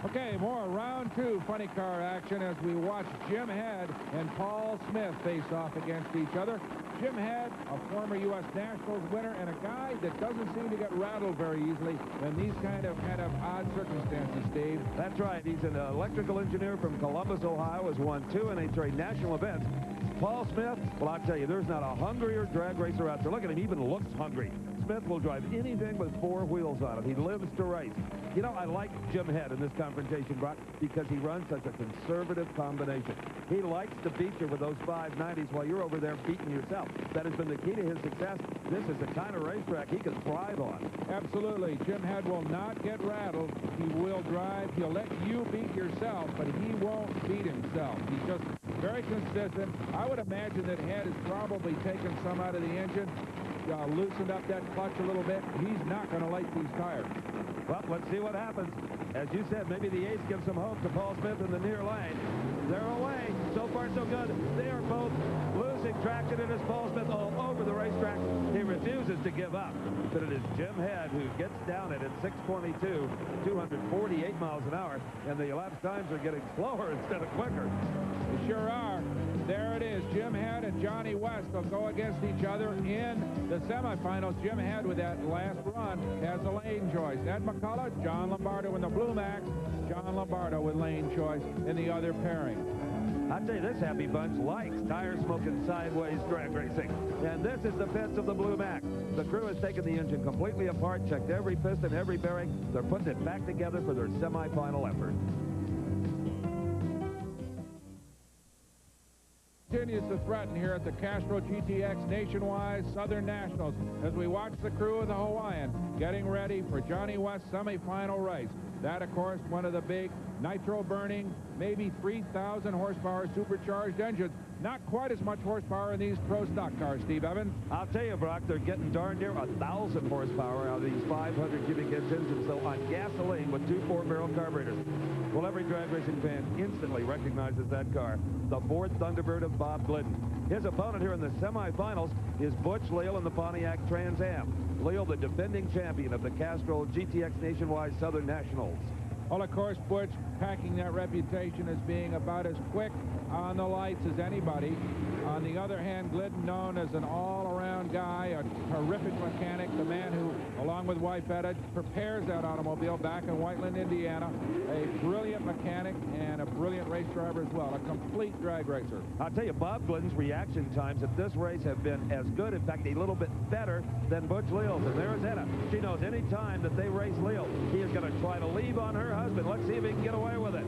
Okay, more round 2 funny car action as we watch Jim Head and Paul Smith face off against each other. Jim Head, a former U.S. Nationals winner and a guy that doesn't seem to get rattled very easily in these kind of odd circumstances, Steve. That's right. He's an electrical engineer from Columbus, Ohio, has won 2 NHRA national events. Paul Smith, well, I'll tell you, there's not a hungrier drag racer out there. Look at him, he even looks hungry. Smith will drive anything with 4 wheels on it. He lives to race. You know, I like Jim Head in this confrontation, Brock, because he runs such a conservative combination. He likes to beat you with those 590s while you're over there beating yourself. That has been the key to his success. This is the kind of racetrack he can thrive on. Absolutely. Jim Head will not get rattled. He will drive. He'll let you beat yourself, but he won't beat himself. He's just very consistent. I would imagine that Head has probably taken some out of the engine, loosened up that clutch a little bit. He's not going to light these tires. Well, let's see what happens. As you said, maybe the Ace gives some hope to Paul Smith in the near lane. They're away. So far, so good. They are both losing traction. It is Paul Smith all over the racetrack. He refuses to give up. But it is Jim Head who gets down it at 622, 248 miles an hour. And the elapsed times are getting slower instead of quicker. They sure are. There it is. Jim Head and Johnny West will go against each other in the semifinals. Jim Head with that last run has a lane choice. Ed McCullough, John Lombardo in the Blue Max. John Lombardo with lane choice in the other pairing. I'll tell you, this happy bunch likes tire smoking sideways drag racing. And this is the best of the Blue Max. The crew has taken the engine completely apart, checked every piston, every bearing. They're putting it back together for their semifinal effort. Continues to threaten here at the Castro GTX Nationwide Southern Nationals as we watch the crew of the Hawaiian getting ready for Johnny West's semifinal race. That, of course, one of the big nitro-burning, maybe 3,000 horsepower supercharged engines. Not quite as much horsepower in these pro stock cars, Steve Evans. I'll tell you, Brock, they're getting darn near 1,000 horsepower out of these 500 cubic inch engines, so on gasoline with 2 4-barrel carburetors. Well, every drag racing fan instantly recognizes that car, the Ford Thunderbird of Bob Glidden. His opponent here in the semifinals is Butch Leal in the Pontiac Trans Am. Leal, the defending champion of the Castro GTX Nationwide Southern Nationals. Well, of course, Butch packing that reputation as being about as quick on the lights as anybody. On the other hand, Glidden, known as an all-around guy, a terrific mechanic, the man who, along with wife Etta, prepares that automobile back in Whiteland, Indiana. A brilliant mechanic and a brilliant race driver as well. A complete drag racer. I'll tell you, Bob Glidden's reaction times at this race have been as good, in fact, a little bit better than Butch Leal's. And there's Etta. She knows any time that they race Leal, he is going to try to leave on her husband. Let's see if he can get away with it.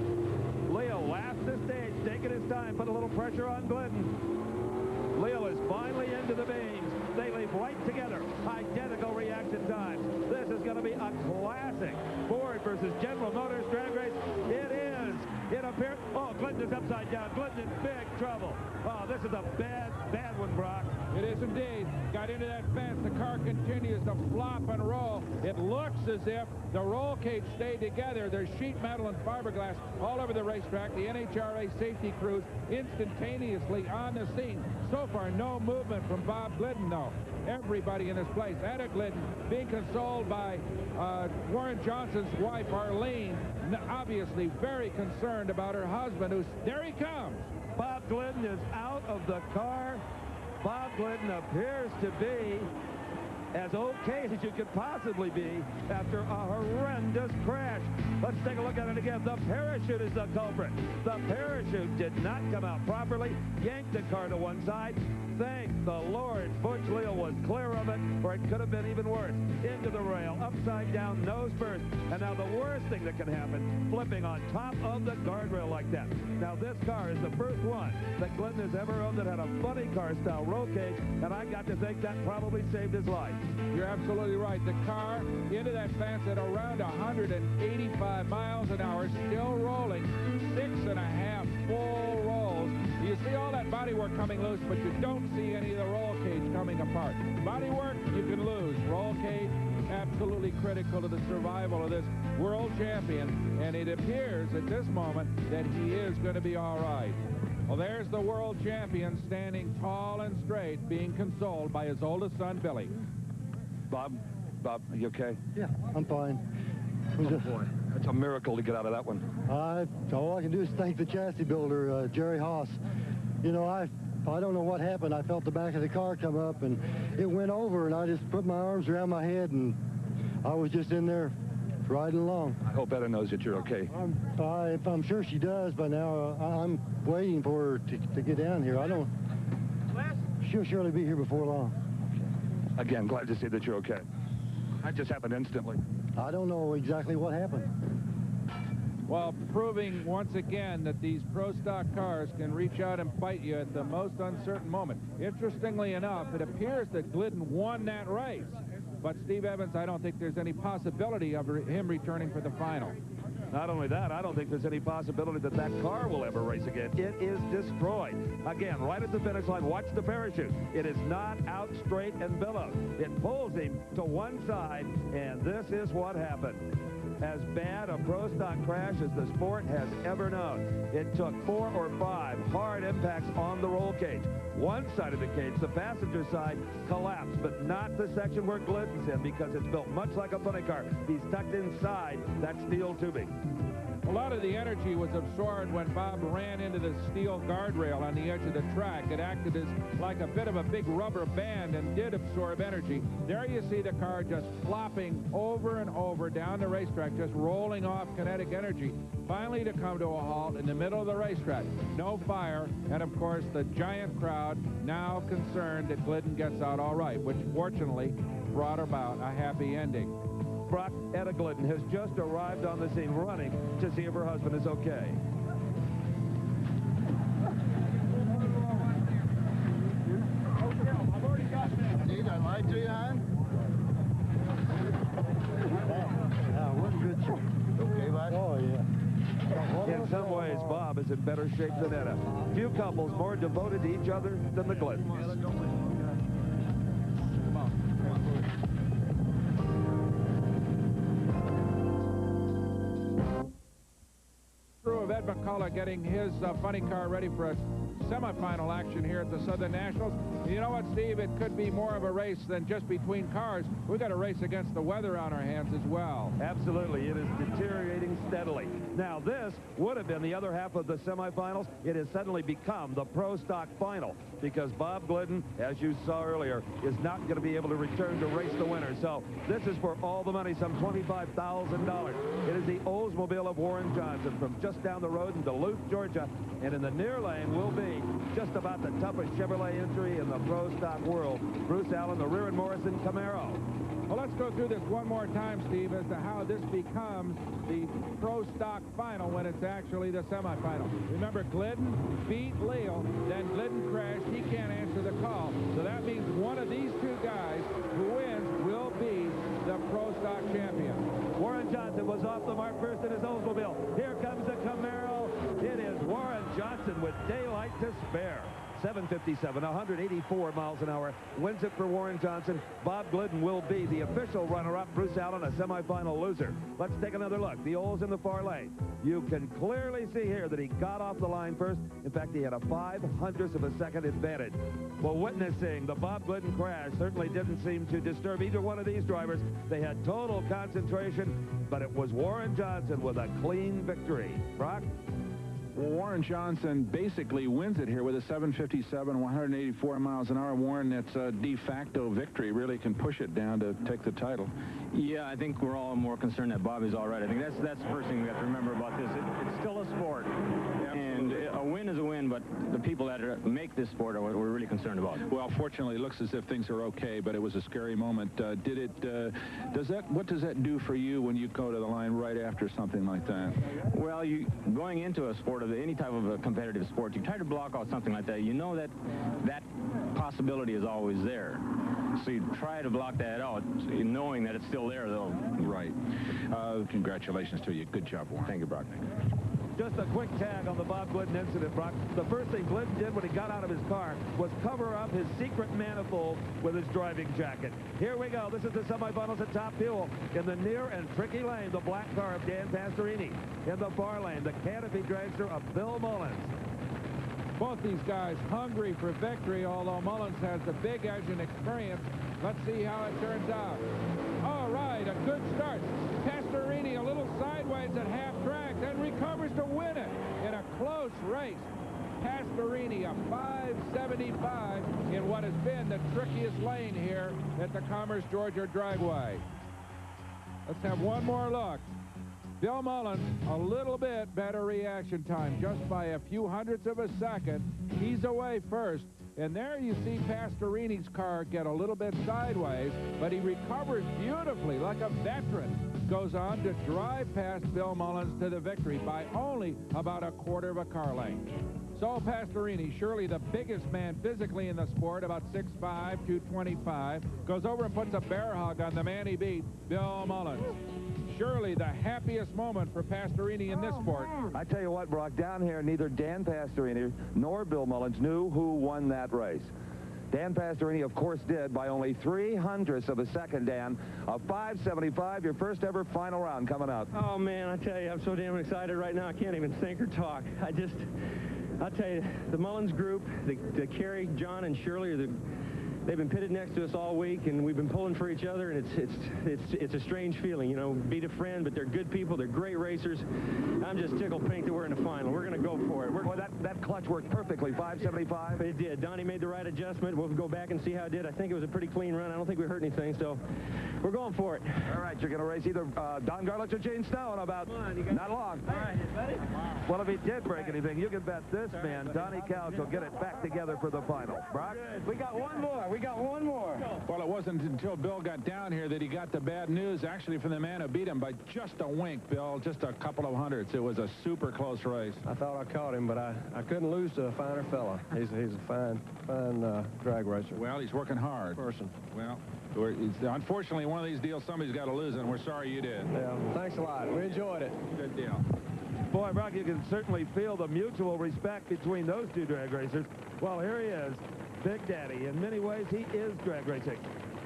Leal last the stage, taking his time, put a little pressure on Glidden. Leal is finally into the beams. They leave right together. Identical reaction times. This is going to be a classic Ford versus General Motors drag race. It is. It appears. Oh, Glidden is upside down. Glidden in big trouble. Oh, this is a bad, bad one, Brock. It is indeed. Got into that fence. The car continues to flop and roll. It looks as if the roll cage stayed together. There's sheet metal and fiberglass all over the racetrack. The NHRA safety crews instantaneously on the scene. So far, no movement from Bob Glidden, though. Everybody in this place. Etta Glidden being consoled by Warren Johnson's wife, Arlene, obviously very concerned about her husband, who's there he comes. Bob Glidden is out of the car. Bob Glidden appears to be as okay as you could possibly be after a horrendous crash. Let's take a look at it again. The parachute is the culprit. The parachute did not come out properly, yanked the car to one side. Thank the Lord Butch Leal was clear of it, or it could have been even worse. Into the rail, upside down, nose first. And now the worst thing that can happen, flipping on top of the guardrail like that. Now this car is the first one that Glidden has ever owned that had a funny car style roll cage, and I got to think that probably saved his life. You're absolutely right. The car into that fence at around 185 miles an hour, still rolling, 6.5 full rolls. You see all that bodywork coming loose, but you don't see any of the roll cage coming apart. Bodywork, you can lose. Roll cage, absolutely critical to the survival of this world champion, and it appears at this moment that he is going to be all right. Well, there's the world champion standing tall and straight, being consoled by his oldest son, Billy. Bob, are you okay? Yeah, I'm fine. Oh, boy. That's a miracle to get out of that one. All I can do is thank the chassis builder, Jerry Haas. You know, I don't know what happened. I felt the back of the car come up, and it went over, and I just put my arms around my head, and I was just in there riding along. I hope Etta knows that you're okay. I'm sure she does by now. I'm waiting for her to get down here. She'll surely be here before long. Again, glad to see that you're okay. That just happened instantly. I don't know exactly what happened. Well, proving once again that these pro stock cars can reach out and fight you at the most uncertain moment. Interestingly enough, it appears that Glidden won that race. But Steve Evans, I don't think there's any possibility of him returning for the final. Not only that, I don't think there's any possibility that that car will ever race again. It is destroyed. Again, right at the finish line, watch the parachute. It is not out straight and billowed. It pulls him to one side, and this is what happened. As bad a pro stock crash as the sport has ever known. It took 4 or 5 hard impacts on the roll cage. One side of the cage, the passenger side, collapsed, but not the section where Glidden's in, because it's built much like a funny car. He's tucked inside that steel tubing. A lot of the energy was absorbed when Bob ran into the steel guardrail on the edge of the track. It acted as like a bit of a big rubber band and did absorb energy. There you see the car just flopping over and over down the racetrack, just rolling off kinetic energy, finally to come to a halt in the middle of the racetrack. No fire, and of course the giant crowd now concerned that Glidden gets out all right, which fortunately brought about a happy ending. Brock, Etta Glidden has just arrived on the scene running to see if her husband is okay. Steve, I lied to you, hon? Yeah, what a good shot. Okay, bud? Oh, yeah. In some ways, Bob is in better shape than Etta. Few couples more devoted to each other than the Gliddens. Of Ed McCullough getting his funny car ready for a semifinal action here at the Southern Nationals. You know what, Steve? It could be more of a race than just between cars. We've got a race against the weather on our hands as well. Absolutely. It is deteriorating steadily. Now, this would have been the other half of the semifinals. It has suddenly become the Pro Stock Final because Bob Glidden, as you saw earlier, is not going to be able to return to race the winner. So this is for all the money, some $25,000. It is the Oldsmobile of Warren Johnson from just down the road in Duluth, Georgia. And in the near lane will be just about the toughest Chevrolet entry in the Pro Stock world, Bruce Allen, the Rear and Morrison Camaro. Well, let's go through this one more time, Steve, as to how this becomes the Pro Stock Final when it's actually the semifinal. Remember, Glidden beat Leal, then Glidden crashed. He can't answer the call. So that means one of these two guys who wins will be the Pro Stock champion. Warren Johnson was off the mark first in his Oldsmobile. Here comes the Camaro. It is Warren Johnson with daylight to spare. 757, 184 miles an hour, wins it for Warren Johnson. Bob Glidden will be the official runner-up. Bruce Allen, a semifinal loser. Let's take another look. The Olds in the far lane. You can clearly see here that he got off the line first. In fact, he had a 0.05 of a second advantage. Well, witnessing the Bob Glidden crash certainly didn't seem to disturb either one of these drivers. They had total concentration, but it was Warren Johnson with a clean victory. Brock? Well, Warren Johnson basically wins it here with a 757, 184 miles an hour. Warren, it's a de facto victory, really can push it down to take the title. Yeah, I think we're all more concerned that Bobby's all right. I think that's the first thing we have to remember about this. It's still a sport. And a win is a win, but the people that make this sport are what we're really concerned about. Well, fortunately, it looks as if things are okay, but it was a scary moment. What does that do for you when you go to the line right after something like that? Well, going into a sport of any type of a competitive sport, you try to block out something like that. You know that possibility is always there. So you try to block that out, knowing that it's still there, though. Right. Congratulations to you. Good job, Warren. Thank you, Brock. Just a quick tag on the Bob Glidden incident, Brock. The first thing Glidden did when he got out of his car was cover up his secret manifold with his driving jacket. Here we go. This is the semifinals at Top Fuel. In the near and tricky lane, the black car of Dan Pastorini. In the far lane, the canopy dragster of Bill Mullins. Both these guys hungry for victory, although Mullins has the big edge in experience. Let's see how it turns out. All right, a good start. Pastorini a little sideways at half track, then recovers to win it in a close race. Pastorini, a 575 in what has been the trickiest lane here at the Commerce, Georgia Dragway. Let's have one more look. Bill Mullins, a little bit better reaction time, just by a few hundredths of a second. He's away first. And there you see Pastorini's car get a little bit sideways, but he recovers beautifully like a veteran. Goes on to drive past Bill Mullins to the victory by only about a quarter of a car length. So Pastorini, surely the biggest man physically in the sport, about 6'5", 225, goes over and puts a bear hug on the man he beat, Bill Mullins. Surely the happiest moment for Pastorini in this sport. I tell you what, Brock, down here, neither Dan Pastorini nor Bill Mullins knew who won that race. Dan Pastorini, of course, did by only 0.03 of a second, Dan. A 575, your first ever final round coming up. Oh, man, I tell you, I'm so damn excited right now. I can't even think or talk. I'll tell you, the Mullins group, the Kerry, John, and Shirley are they've been pitted next to us all week, and we've been pulling for each other, and it's a strange feeling, you know, beat a friend, but they're good people, they're great racers. I'm just tickled pink that we're in the final. We're going to go for it. Boy, that clutch worked perfectly, 575. It did. Donnie made the right adjustment. We'll go back and see how it did. I think it was a pretty clean run. I don't think we hurt anything, so we're going for it. All right, you're going to race either Don Garlits or Gene Snow in about not long. All right, buddy. Well, if he did break anything, you can bet this man, Donnie Couch, will get it back together for the final. Brock? We got one more. We got one more. Well, it wasn't until Bill got down here that he got the bad news, actually, from the man who beat him by just a wink, Bill, just a couple of hundredths. It was a super close race. I thought I caught him, but I couldn't lose to a finer fella. He's a fine drag racer. Well, he's working hard. Person. Well, unfortunately, one of these deals, somebody's got to lose, and we're sorry you did. Yeah, thanks a lot. We enjoyed it. Good deal. Boy, Brock, you can certainly feel the mutual respect between those two drag racers. Well, here he is, Big Daddy. In many ways, he is drag racing.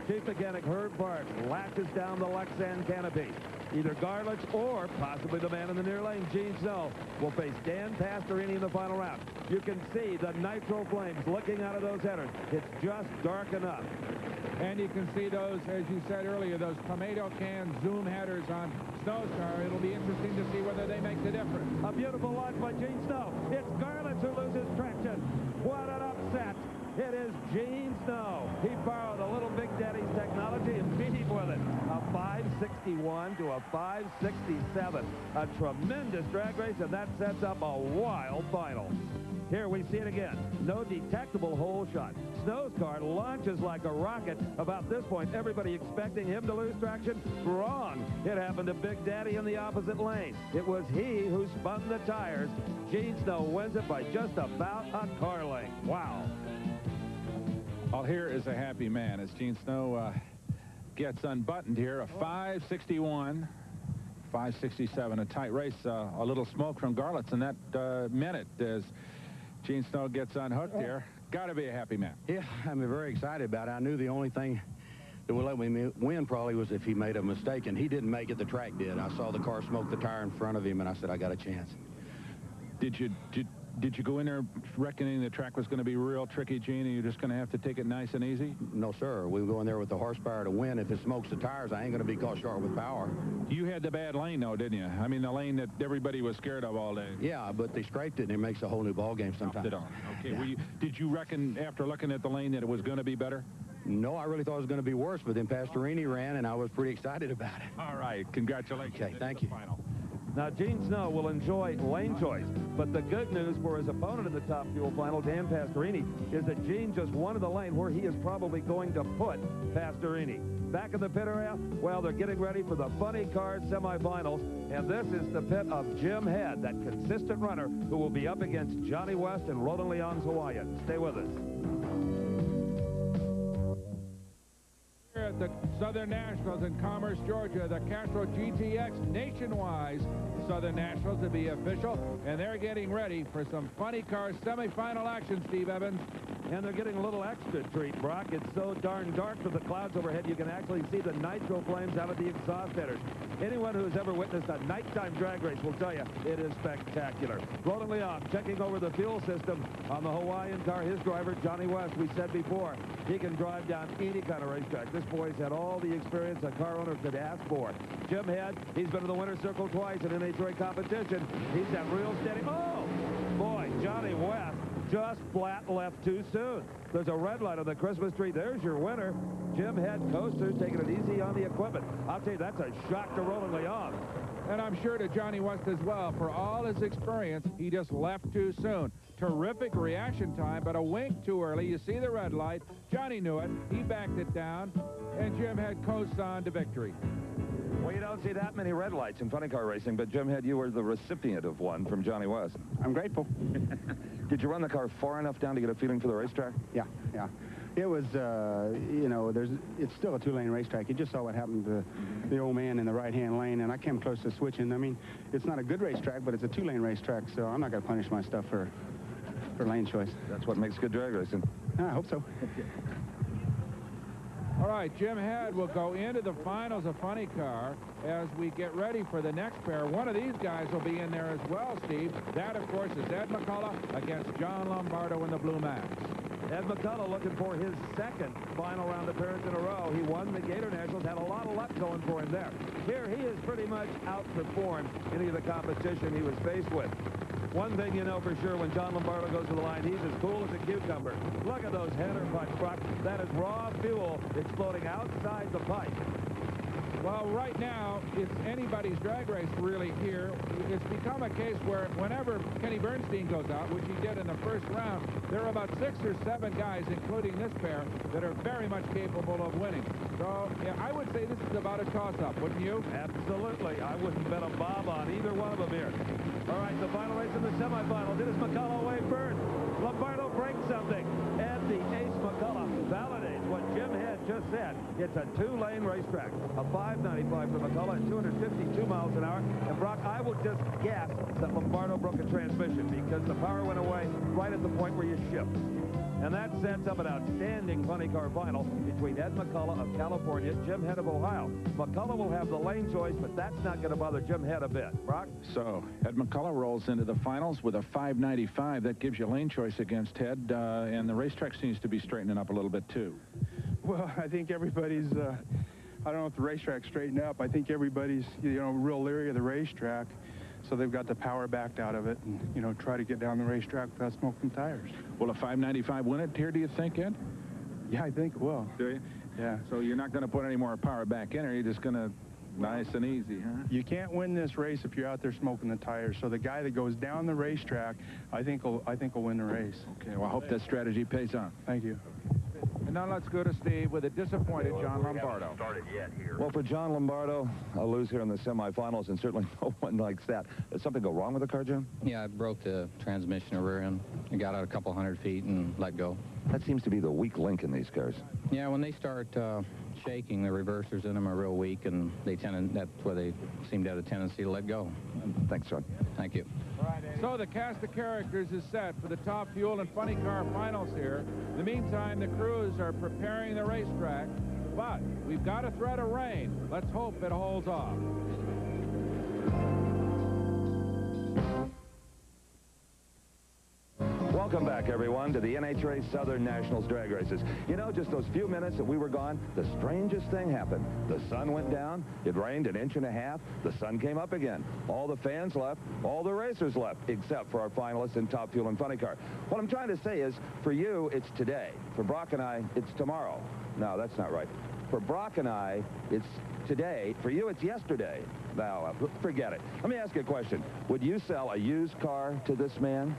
Chief Mechanic Herb Parks latches down the Lexan canopy. Either Garlits or possibly the man in the near lane, Gene Snow, will face Dan Pastorini in the final round. You can see the Nitro flames looking out of those headers. It's just dark enough. And you can see those, as you said earlier, those tomato can zoom headers on Snow's car. It'll be interesting to see whether they make the difference. A beautiful launch by Gene Snow. It's Garlits who loses traction. What an upset. It is Gene Snow. He borrowed a little Big Daddy's technology and beat him with it. A 561 to a 567. A tremendous drag race, and that sets up a wild final. Here we see it again. No detectable hole shot. Snow's car launches like a rocket. About this point, everybody expecting him to lose traction? Wrong. It happened to Big Daddy in the opposite lane. It was he who spun the tires. Gene Snow wins it by just about a car length. Wow. Well, here is a happy man as Gene Snow gets unbuttoned here. A 561, 567, a tight race. A little smoke from Garlits in that minute as Gene Snow gets unhooked here. Got to be a happy man. Yeah, I'm very excited about it. I knew the only thing that would let me win probably was if he made a mistake, and he didn't make it. The track did. I saw the car smoke the tire in front of him, and I said, I got a chance. Did you go in there reckoning the track was going to be real tricky, Gene, and you're just going to have to take it nice and easy? No, sir. We go in there with the horsepower to win. If it smokes the tires, I ain't going to be caught short with power. You had the bad lane, though, didn't you? I mean, the lane that everybody was scared of all day. Yeah, but they scraped it, and it makes a whole new ball game sometimes. Okay. Yeah. Did you reckon, after looking at the lane, that it was going to be better? No, I really thought it was going to be worse, but then Pastorini ran, and I was pretty excited about it. All right. Congratulations. Okay, thank you. Final. Now, Gene Snow will enjoy lane choice, but the good news for his opponent in the Top Fuel final, Dan Pastorini, is that Gene just won in the lane where he is probably going to put Pastorini. Back in the pit area, well, they're getting ready for the Funny Cars semifinals, and this is the pit of Jim Head, that consistent runner who will be up against Johnny West and Roland Leon's Hawaiian. Stay with us. Here at the Southern Nationals in Commerce, Georgia, the Castro GTX Nationwide Southern Nationals to be official, and they're getting ready for some Funny Cars semifinal action, Steve Evans. And they're getting a little extra treat, Brock. It's so darn dark with the clouds overhead, you can actually see the nitro flames out of the exhaust headers. Anyone who's ever witnessed a nighttime drag race will tell you it is spectacular. Roland Leon checking over the fuel system on the Hawaiian car. His driver, Johnny West, we said before, he can drive down any kind of racetrack. This boy's had all the experience a car owner could ask for. Jim Head, he's been in the winner's circle twice in NHRA competition. He's that real steady. Oh, boy, Johnny West just flat left too soon. There's a red light on the Christmas tree. There's your winner. Jim Head Coasters taking it easy on the equipment. I'll tell you, that's a shock to Roland Leon. And I'm sure to Johnny West as well. For all his experience, he just left too soon. Terrific reaction time, but a wink too early. You see the red light. Johnny knew it. He backed it down, and Jim Head coasts on to victory. Well, you don't see that many red lights in funny car racing, but Jim Head, you were the recipient of one from Johnny West. I'm grateful. Did you run the car far enough down to get a feeling for the racetrack? Yeah. It was, you know, it's still a two-lane racetrack. You just saw what happened to the old man in the right-hand lane, and I came close to switching. I mean, it's not a good racetrack, but it's a two-lane racetrack, so I'm not going to punish my stuff for lane choice. That's what makes good drag racing. I hope so. All right, Jim Head will go into the finals of Funny Car as we get ready for the next pair. One of these guys will be in there as well, Steve. That, of course, is Ed McCullough against John Lombardo in the Blue Max. Ed McCullough looking for his second final round appearance in a row. He won the Gator Nationals, had a lot of luck going for him there. Here, he has pretty much outperformed any of the competition he was faced with. One thing you know for sure, when John Lombardo goes to the line, he's as cool as a cucumber. Look at those header putts, Brock. That is raw fuel exploding outside the pipe. Well, right now, it's anybody's drag race really here. It's become a case where whenever Kenny Bernstein goes out, which he did in the first round, there are about 6 or 7 guys, including this pair, that are very much capable of winning. So, yeah, I would say this is about a toss-up, wouldn't you? Absolutely. I wouldn't bet a bob on either one of them here. All right, the final race in the semifinal. Dennis McCullough away first. Lombardo breaks something. And the ace McCullough validates what Jim Head just said. It's a 2-lane racetrack. A 595 for McCullough at 252 miles an hour. And Brock, I will just guess that Lombardo broke a transmission because the power went away right at the point where you shift. And that sets up an outstanding funny car final between Ed McCullough of California, Jim Head of Ohio. McCullough will have the lane choice, but that's not going to bother Jim Head a bit. Brock? So, Ed McCullough rolls into the finals with a 595. That gives you lane choice against Ed, and the racetrack seems to be straightening up a little bit, too. Well, I think everybody's, I don't know if the racetrack's straightened up. I think everybody's, real leery of the racetrack. So they've got the power backed out of it and, try to get down the racetrack without smoking tires. Will a 595 win it here, do you think, Ed? Yeah, I think it will. Do you? Yeah. So you're not going to put any more power back in, or you're just going to nice and easy, huh? You can't win this race if you're out there smoking the tires. So the guy that goes down the racetrack, I think will win the race. Okay, well, I hope that strategy pays off. Thank you. And now let's go to Steve with a disappointed John Lombardo. Well, for John Lombardo, a lose here in the semifinals, and certainly no one likes that. Did something go wrong with the car, John? Yeah, I broke the transmission or rear end. I got out a couple hundred feet and let go. That seems to be the weak link in these cars. Yeah, when they start shaking, the reversers in them are real weak, and that's where they seem to have a tendency to let go. Thanks, John. Thank you. So the cast of characters is set for the Top Fuel and Funny Car finals here. In the meantime, the crews are preparing the racetrack, but we've got a threat of rain. Let's hope it holds off. Welcome back, everyone, to the NHRA Southern Nationals drag races. You know, just those few minutes that we were gone, the strangest thing happened. The sun went down, it rained 1.5 inches, the sun came up again. All the fans left, all the racers left, except for our finalists in Top Fuel and Funny Car. What I'm trying to say is, for you, it's today. For Brock and I, it's tomorrow. No, that's not right. For Brock and I, it's today. For you, it's yesterday. Now, forget it. Let me ask you a question. Would you sell a used car to this man?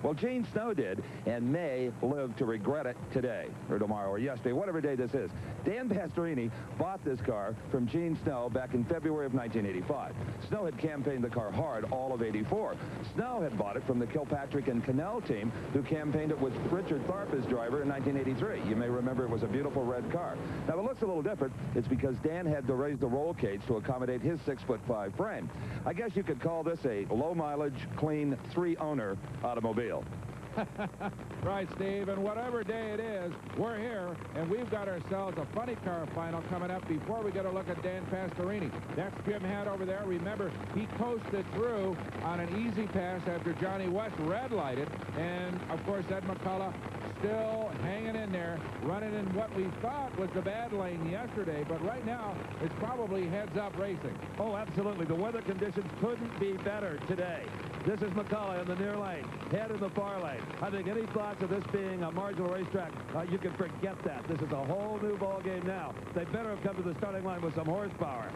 Well, Gene Snow did, and may live to regret it today, or tomorrow, or yesterday, whatever day this is. Dan Pastorini bought this car from Gene Snow back in February of 1985. Snow had campaigned the car hard all of '84. Snow had bought it from the Kilpatrick and Cannell team, who campaigned it with Richard Tharp as driver in 1983. You may remember it was a beautiful red car. Now, it looks a little different. It's because Dan had to raise the roll cage to accommodate his 6'5" frame. I guess you could call this a low-mileage, clean, 3-owner automobile. Right, Steve, and whatever day it is, we're here, and we've got ourselves a funny car final coming up before we get a look at Dan Pastorini. That's Jim Head over there. Remember, he coasted through on an easy pass after Johnny West red-lighted, and, of course, Ed McCullough still hanging in there, running in what we thought was the bad lane yesterday, but right now, it's probably heads-up racing. Oh, absolutely. The weather conditions couldn't be better today. This is McCullough in the near lane, Head in the far lane. I think any thoughts of this being a marginal racetrack, you can forget that. This is a whole new ball game now. They better have come to the starting line with some horsepower.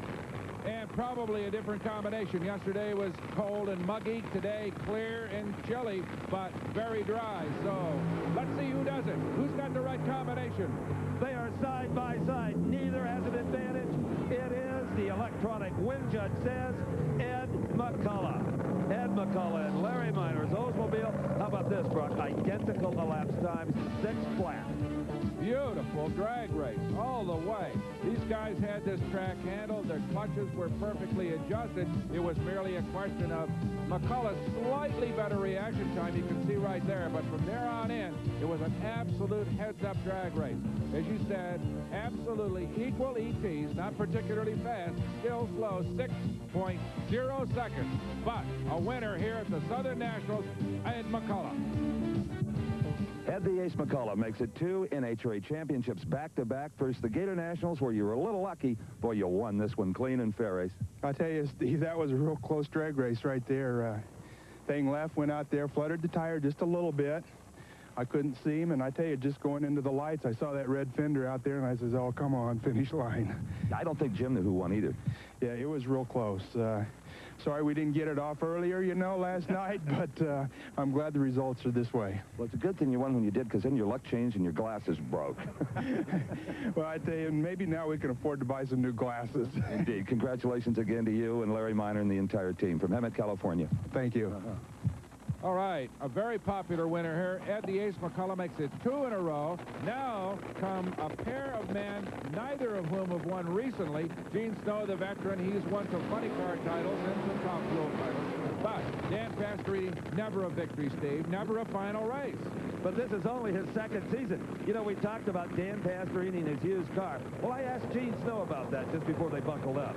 And probably a different combination. Yesterday was cold and muggy. Today, clear and chilly, but very dry. So let's see who does it. Who's got the right combination? They are side by side. Neither has an advantage. It is, the electronic wind judge says, Ed McCullough. Ed McCullough and Larry Minor's Oldsmobile. How about this, Brock? Identical elapsed times, 6 flat. Beautiful drag race all the way. These guys had this track handled. Their clutches were perfectly adjusted. It was merely a question of McCullough's slightly better reaction time. You can see right there. But from there on in, it was an absolute heads-up drag race. As you said, absolutely equal ETs, not particularly fast, still slow, 6.0 seconds. But a winner here at the Southern Nationals, Ed McCullough. Ed the Ace McCullough makes it 2 NHRA championships back-to-back. First, the Gator Nationals, where you were a little lucky. Boy, you won this one clean and fair, Ace. I tell you, Steve, that was a real close drag race right there. Thing left, went out there, fluttered the tire just a little bit. I couldn't see him, and I tell you, just going into the lights, I saw that red fender out there, and I says, oh, come on, finish line. I don't think Jim knew who won either. Yeah, it was real close. Sorry we didn't get it off earlier, you know, last night, but I'm glad the results are this way. Well, it's a good thing you won when you did, because then your luck changed and your glasses broke. Well, I tell you, maybe now we can afford to buy some new glasses. Indeed. Congratulations again to you and Larry Miner and the entire team from Hemet, California. Thank you. All right, a very popular winner here. Ed the Ace McCullough makes it 2 in a row. Now come a pair of men, neither of whom have won recently. Gene Snow, the veteran, he's won some funny car titles and some Top Fuel titles. But Dan Pastorini, never a victory, Steve, never a final race. But this is only his second season. You know, we talked about Dan Pastorini and his used car. Well, I asked Gene Snow about that just before they buckled up.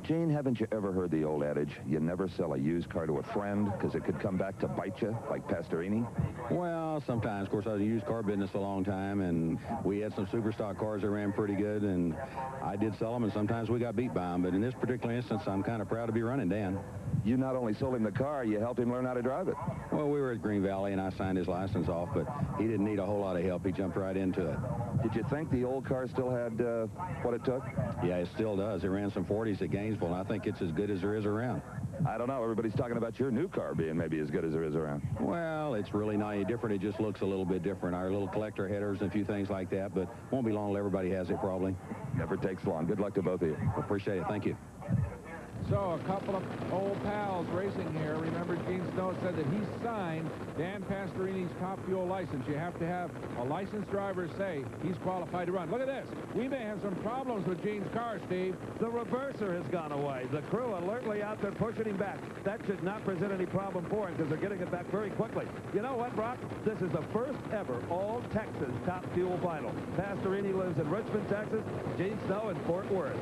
Gene, haven't you ever heard the old adage, you never sell a used car to a friend because it could come back to bite you, like Pastorini? Well, sometimes. Of course, I was in the used car business a long time, and we had some super stock cars that ran pretty good, and I did sell them, and sometimes we got beat by them. But in this particular instance, I'm kind of proud to be running Dan. You not only sold him the car, you helped him learn how to drive it. Well, we were at Green Valley, and I signed his license off, but he didn't need a whole lot of help. He jumped right into it. Did you think the old car still had what it took? Yeah, it still does. It ran some 40s at Gainesville, and I think it's as good as there is around. I don't know. Everybody's talking about your new car being maybe as good as there is around. Well, it's really not any different. It just looks a little bit different. Our little collector headers and a few things like that, but won't be long till everybody has it probably. Never takes long. Good luck to both of you. Appreciate it. Thank you. So a couple of old pals racing here. Remember, Gene Snow said that he signed Dan Pastorini's Top Fuel license. You have to have a licensed driver say he's qualified to run. Look at this. We may have some problems with Gene's car, Steve. The reverser has gone away. The crew alertly out there pushing him back. That should not present any problem for him because they're getting it back very quickly. You know what, Brock? This is the first ever all-Texas Top Fuel final. Pastorini lives in Richmond, Texas. Gene Snow in Fort Worth.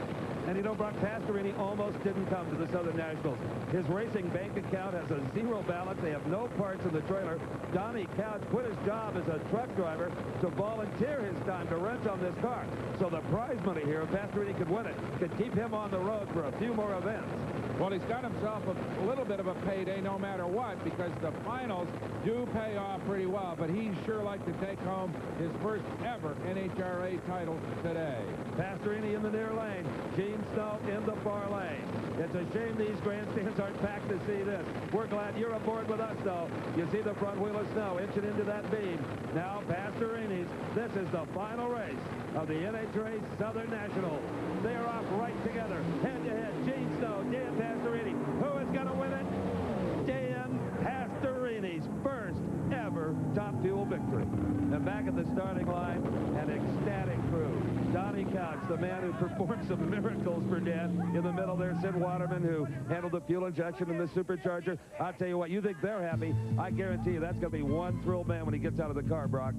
And you know, Brock, Pastorini almost didn't come to the Southern Nationals. His racing bank account has a zero balance. They have no parts in the trailer. Donnie Couch quit his job as a truck driver to volunteer his time to rent on this car. So the prize money here, if Pastorini could win it, could keep him on the road for a few more events. Well, he's got himself a little bit of a payday no matter what, because the finals do pay off pretty well, but he'd sure like to take home his first ever NHRA title today. Pastorini in the near lane. Gene Snow in the far lane. It's a shame these grandstands aren't packed to see this. We're glad you're aboard with us, though. You see the front wheel of Snow inching into that beam. Now Pastorini's. This is the final race of the NHRA Southern Nationals. They are off right together, head-to-head. Gene Snow, Dan Pastorini. Who is going to win it? Dan Pastorini's first ever Top Fuel victory. And back at the starting line, an ecstatic crew. Donnie Couch, the man who performed some miracles for Dan. In the middle there, Sid Waterman, who handled the fuel injection in the supercharger. I'll tell you what, you think they're happy. I guarantee you that's going to be one thrilled man when he gets out of the car, Brock.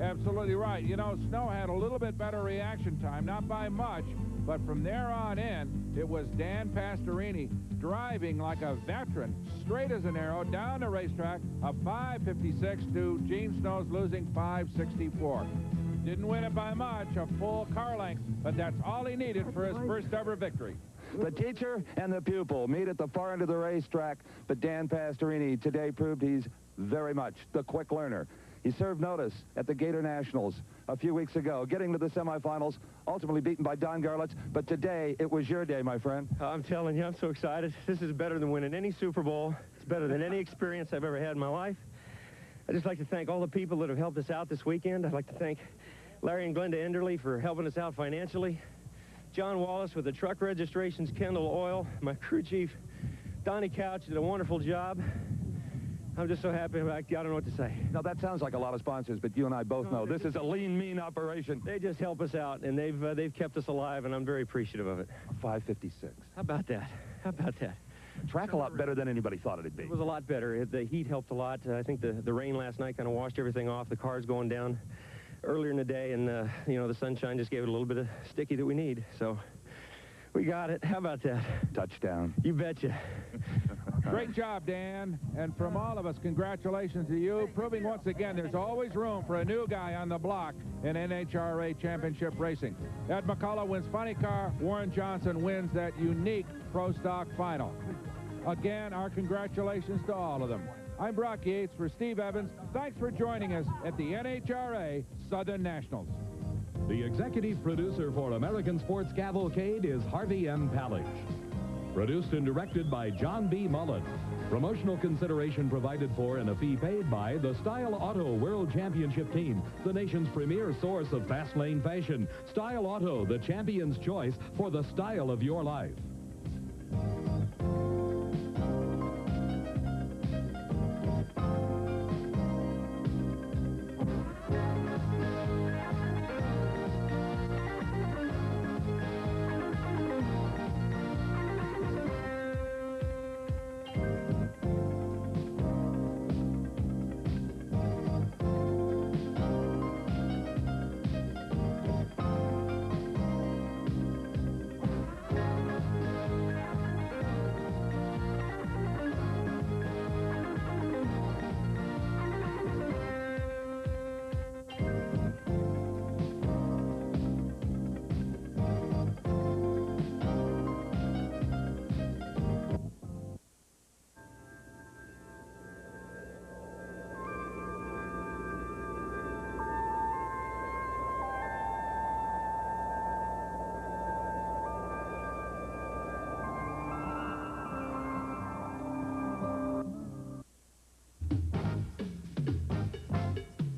Absolutely right. You know, Snow had a little bit better reaction time, not by much, but from there on in, it was Dan Pastorini driving like a veteran, straight as an arrow, down the racetrack, a 5:56 to Gene Snow's losing 5:64. Didn't win it by much, a full car length, but that's all he needed for his first ever victory. The teacher and the pupil meet at the far end of the racetrack, but Dan Pastorini today proved he's very much the quick learner. He served notice at the Gator Nationals a few weeks ago, getting to the semifinals, ultimately beaten by Don Garlits. But today, it was your day, my friend. I'm telling you, I'm so excited. This is better than winning any Super Bowl. It's better than any experience I've ever had in my life. I'd just like to thank all the people that have helped us out this weekend. I'd like to thank Larry and Glenda Enderle for helping us out financially. John Wallace with the truck registrations, Kendall Oil, my crew chief, Donnie Couch did a wonderful job. I'm just so happy. I don't know what to say. Now, that sounds like a lot of sponsors, but you and I both know this is a lean, mean operation. They just help us out, and they've kept us alive, and I'm very appreciative of it. 5:56. How about that? How about that? Track a lot better than anybody thought it'd be. It was a lot better. The heat helped a lot. I think the rain last night kind of washed everything off. The car's going down earlier in the day, and you know, the sunshine just gave it a little bit of sticky that we need. So we got it. How about that? Touchdown. You betcha. Great job, Dan. And from all of us, congratulations to you, proving once again there's always room for a new guy on the block in NHRA Championship Racing. Ed McCullough wins funny car. Warren Johnson wins that unique Pro Stock final. Again, our congratulations to all of them. I'm Brock Yates for Steve Evans. Thanks for joining us at the NHRA Southern Nationals. The executive producer for American Sports Cavalcade is Harvey M. Palish. Produced and directed by John B. Mullins. Promotional consideration provided for and a fee paid by the Style Auto World Championship Team, the nation's premier source of fast lane fashion. Style Auto, the champion's choice for the style of your life.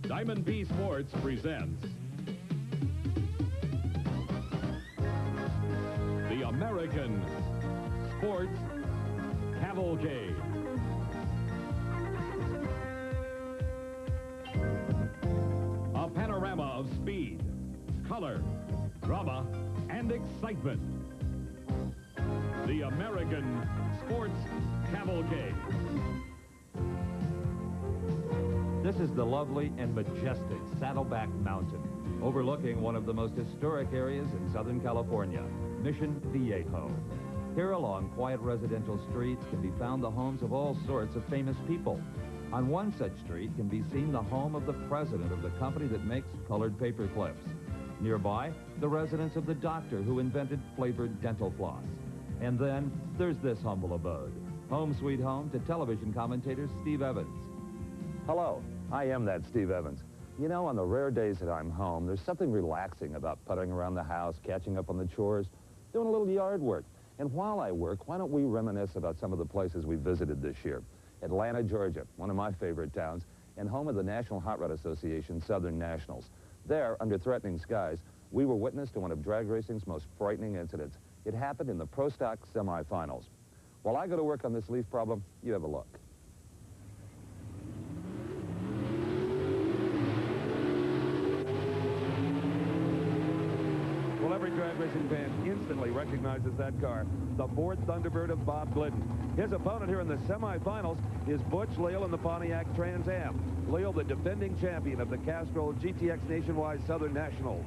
Diamond P Sports presents the American Sports Cavalcade. A panorama of speed, color, drama, and excitement. The American Sports Cavalcade. This is the lovely and majestic Saddleback Mountain, overlooking one of the most historic areas in Southern California, Mission Viejo. Here along quiet residential streets can be found the homes of all sorts of famous people. On one such street can be seen the home of the president of the company that makes colored paper clips. Nearby, the residence of the doctor who invented flavored dental floss. And then there's this humble abode, home sweet home to television commentator Steve Evans. Hello, I am that Steve Evans. You know, on the rare days that I'm home, there's something relaxing about puttering around the house, catching up on the chores, doing a little yard work. And while I work, why don't we reminisce about some of the places we visited this year? Atlanta, Georgia, one of my favorite towns, and home of the National Hot Rod Association Southern Nationals. There, under threatening skies, we were witness to one of drag racing's most frightening incidents. It happened in the Pro Stock semifinals. While I go to work on this leaf problem, you have a look. Well, every drag racing fan instantly recognizes that car, the Ford Thunderbird of Bob Glidden. His opponent here in the semifinals is Butch Leal in the Pontiac Trans Am. Leal, the defending champion of the Castrol GTX Nationwide Southern Nationals.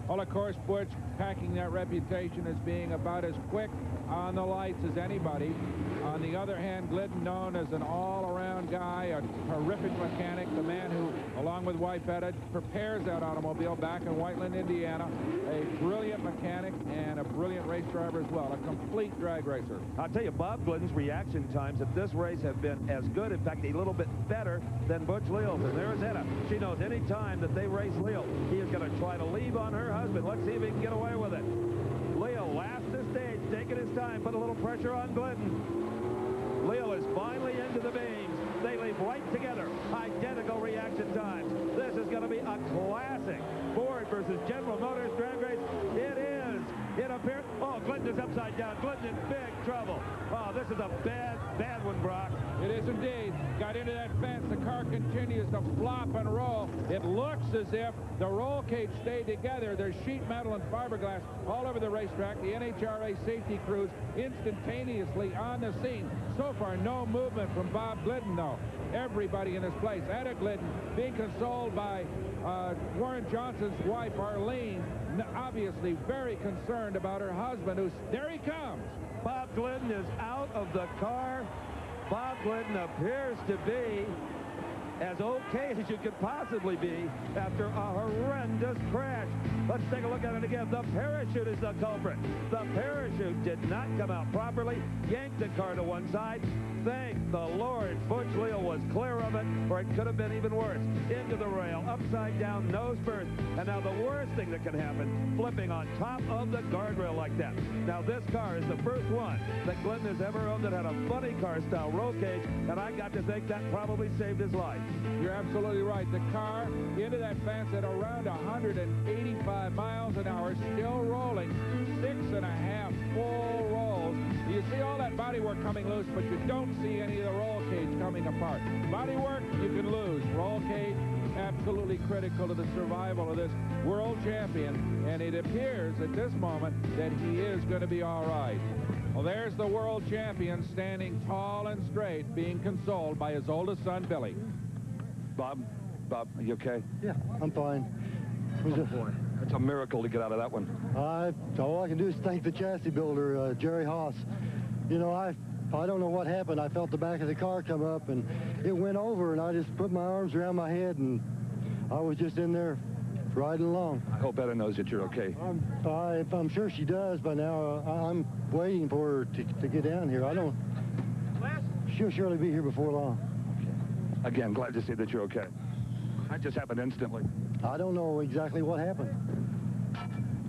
Well, of course, Butch packing that reputation as being about as quick on the lights as anybody. On the other hand, Glidden, known as an all-around guy, a terrific mechanic, the man who, along with White Pettit, prepares that automobile back in Whiteland, Indiana. A brilliant mechanic and a brilliant race driver as well. A complete drag racer. I'll tell you, Bob Glidden's reaction times at this race have been as good, in fact, a little bit better than Butch Leal's. And there's Etta. She knows any time that they race Leal, he is going to try to leave on her husband. Let's see if he can get away with it. Leal, last the stage, taking his time, put a little pressure on Glidden. Leal is finally into the beams. They leave right together. Identical reaction times. This is going to be a classic Ford versus General Motors drag race. It is. It appears. Oh, Glidden is upside down. Glidden in big trouble. Oh, this is a bad one, Brock. It is indeed. Got into that fence. The car continues to flop and roll. It looks as if the roll cage stayed together. There's sheet metal and fiberglass all over the racetrack. The NHRA safety crews instantaneously on the scene. So far, no movement from Bob Glidden, though. Everybody in this place. Etta Glidden being consoled by Warren Johnson's wife, Arlene, obviously very concerned about her husband, who's... There he comes. Bob Glidden is out of the car. Bob Glidden appears to be as okay as you could possibly be after a horrendous crash. Let's take a look at it again. The parachute is the culprit. The parachute did not come out properly, yanked the car to one side. Thank the Lord Butch Leal was clear of it, or it could have been even worse. Into the rail, upside down, nose first. And now the worst thing that can happen, flipping on top of the guardrail like that. Now this car is the first one that Glidden has ever owned that had a funny car style roll cage, and I got to think that probably saved his life. You're absolutely right. The car into that fence at around 185 miles an hour, still rolling 6.5 full rolls. You see all that bodywork coming loose, but you don't see any of the roll cage coming apart. Bodywork, you can lose. Roll cage, absolutely critical to the survival of this world champion, and it appears at this moment that he is going to be all right. Well, there's the world champion standing tall and straight, being consoled by his oldest son, Billy. Bob, are you okay? Yeah, I'm fine. Oh, boy. It's a miracle to get out of that one. All I can do is thank the chassis builder, Jerry Haas. You know, I don't know what happened. I felt the back of the car come up, and it went over, and I just put my arms around my head, and I was just in there riding along. I hope Etta knows that you're okay. I'm sure she does by now. I'm waiting for her to get down here. She'll surely be here before long. Again, glad to see that you're okay. That just happened instantly. I don't know exactly what happened.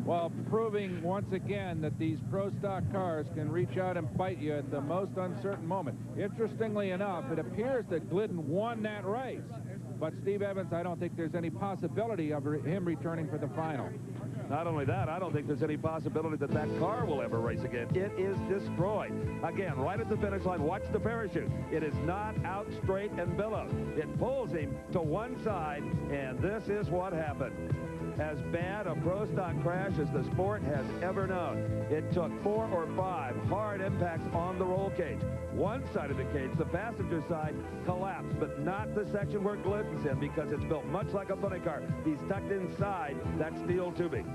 Well, proving once again that these pro stock cars can reach out and bite you at the most uncertain moment. Interestingly enough, it appears that Glidden won that race. But Steve Evans, I don't think there's any possibility of him returning for the final. Not only that, I don't think there's any possibility that that car will ever race again. It is destroyed. Again, right at the finish line, watch the parachute. It is not out straight and billowed. It pulls him to one side, and this is what happened. As bad a pro stock crash as the sport has ever known. It took 4 or 5 hard impacts on the roll cage. One side of the cage, the passenger side, collapsed, but not the section where Glidden's in, because it's built much like a funny car. He's tucked inside that steel tubing.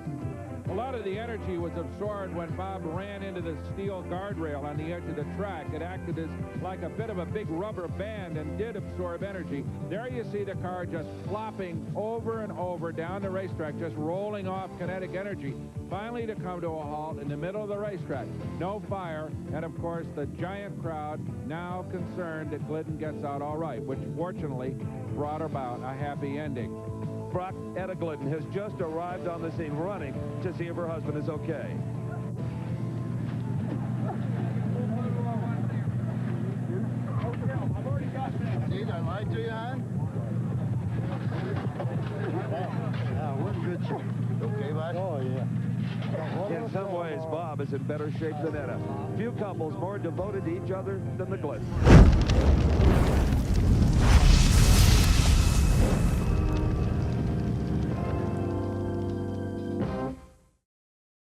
A lot of the energy was absorbed when Bob ran into the steel guardrail on the edge of the track. It acted as like a bit of a big rubber band and did absorb energy. There you see the car just flopping over and over down the racetrack, just rolling off kinetic energy, finally to come to a halt in the middle of the racetrack. No fire, and of course the giant crowd now concerned that Glidden gets out all right, which fortunately brought about a happy ending. Brock, Etta Glidden has just arrived on the scene running to see if her husband is okay. Steve, I lied to you, hon? Yeah, we're good shape. Okay, bud? Oh, yeah. In some ways, Bob is in better shape than Etta. Few couples more devoted to each other than the Gliddens.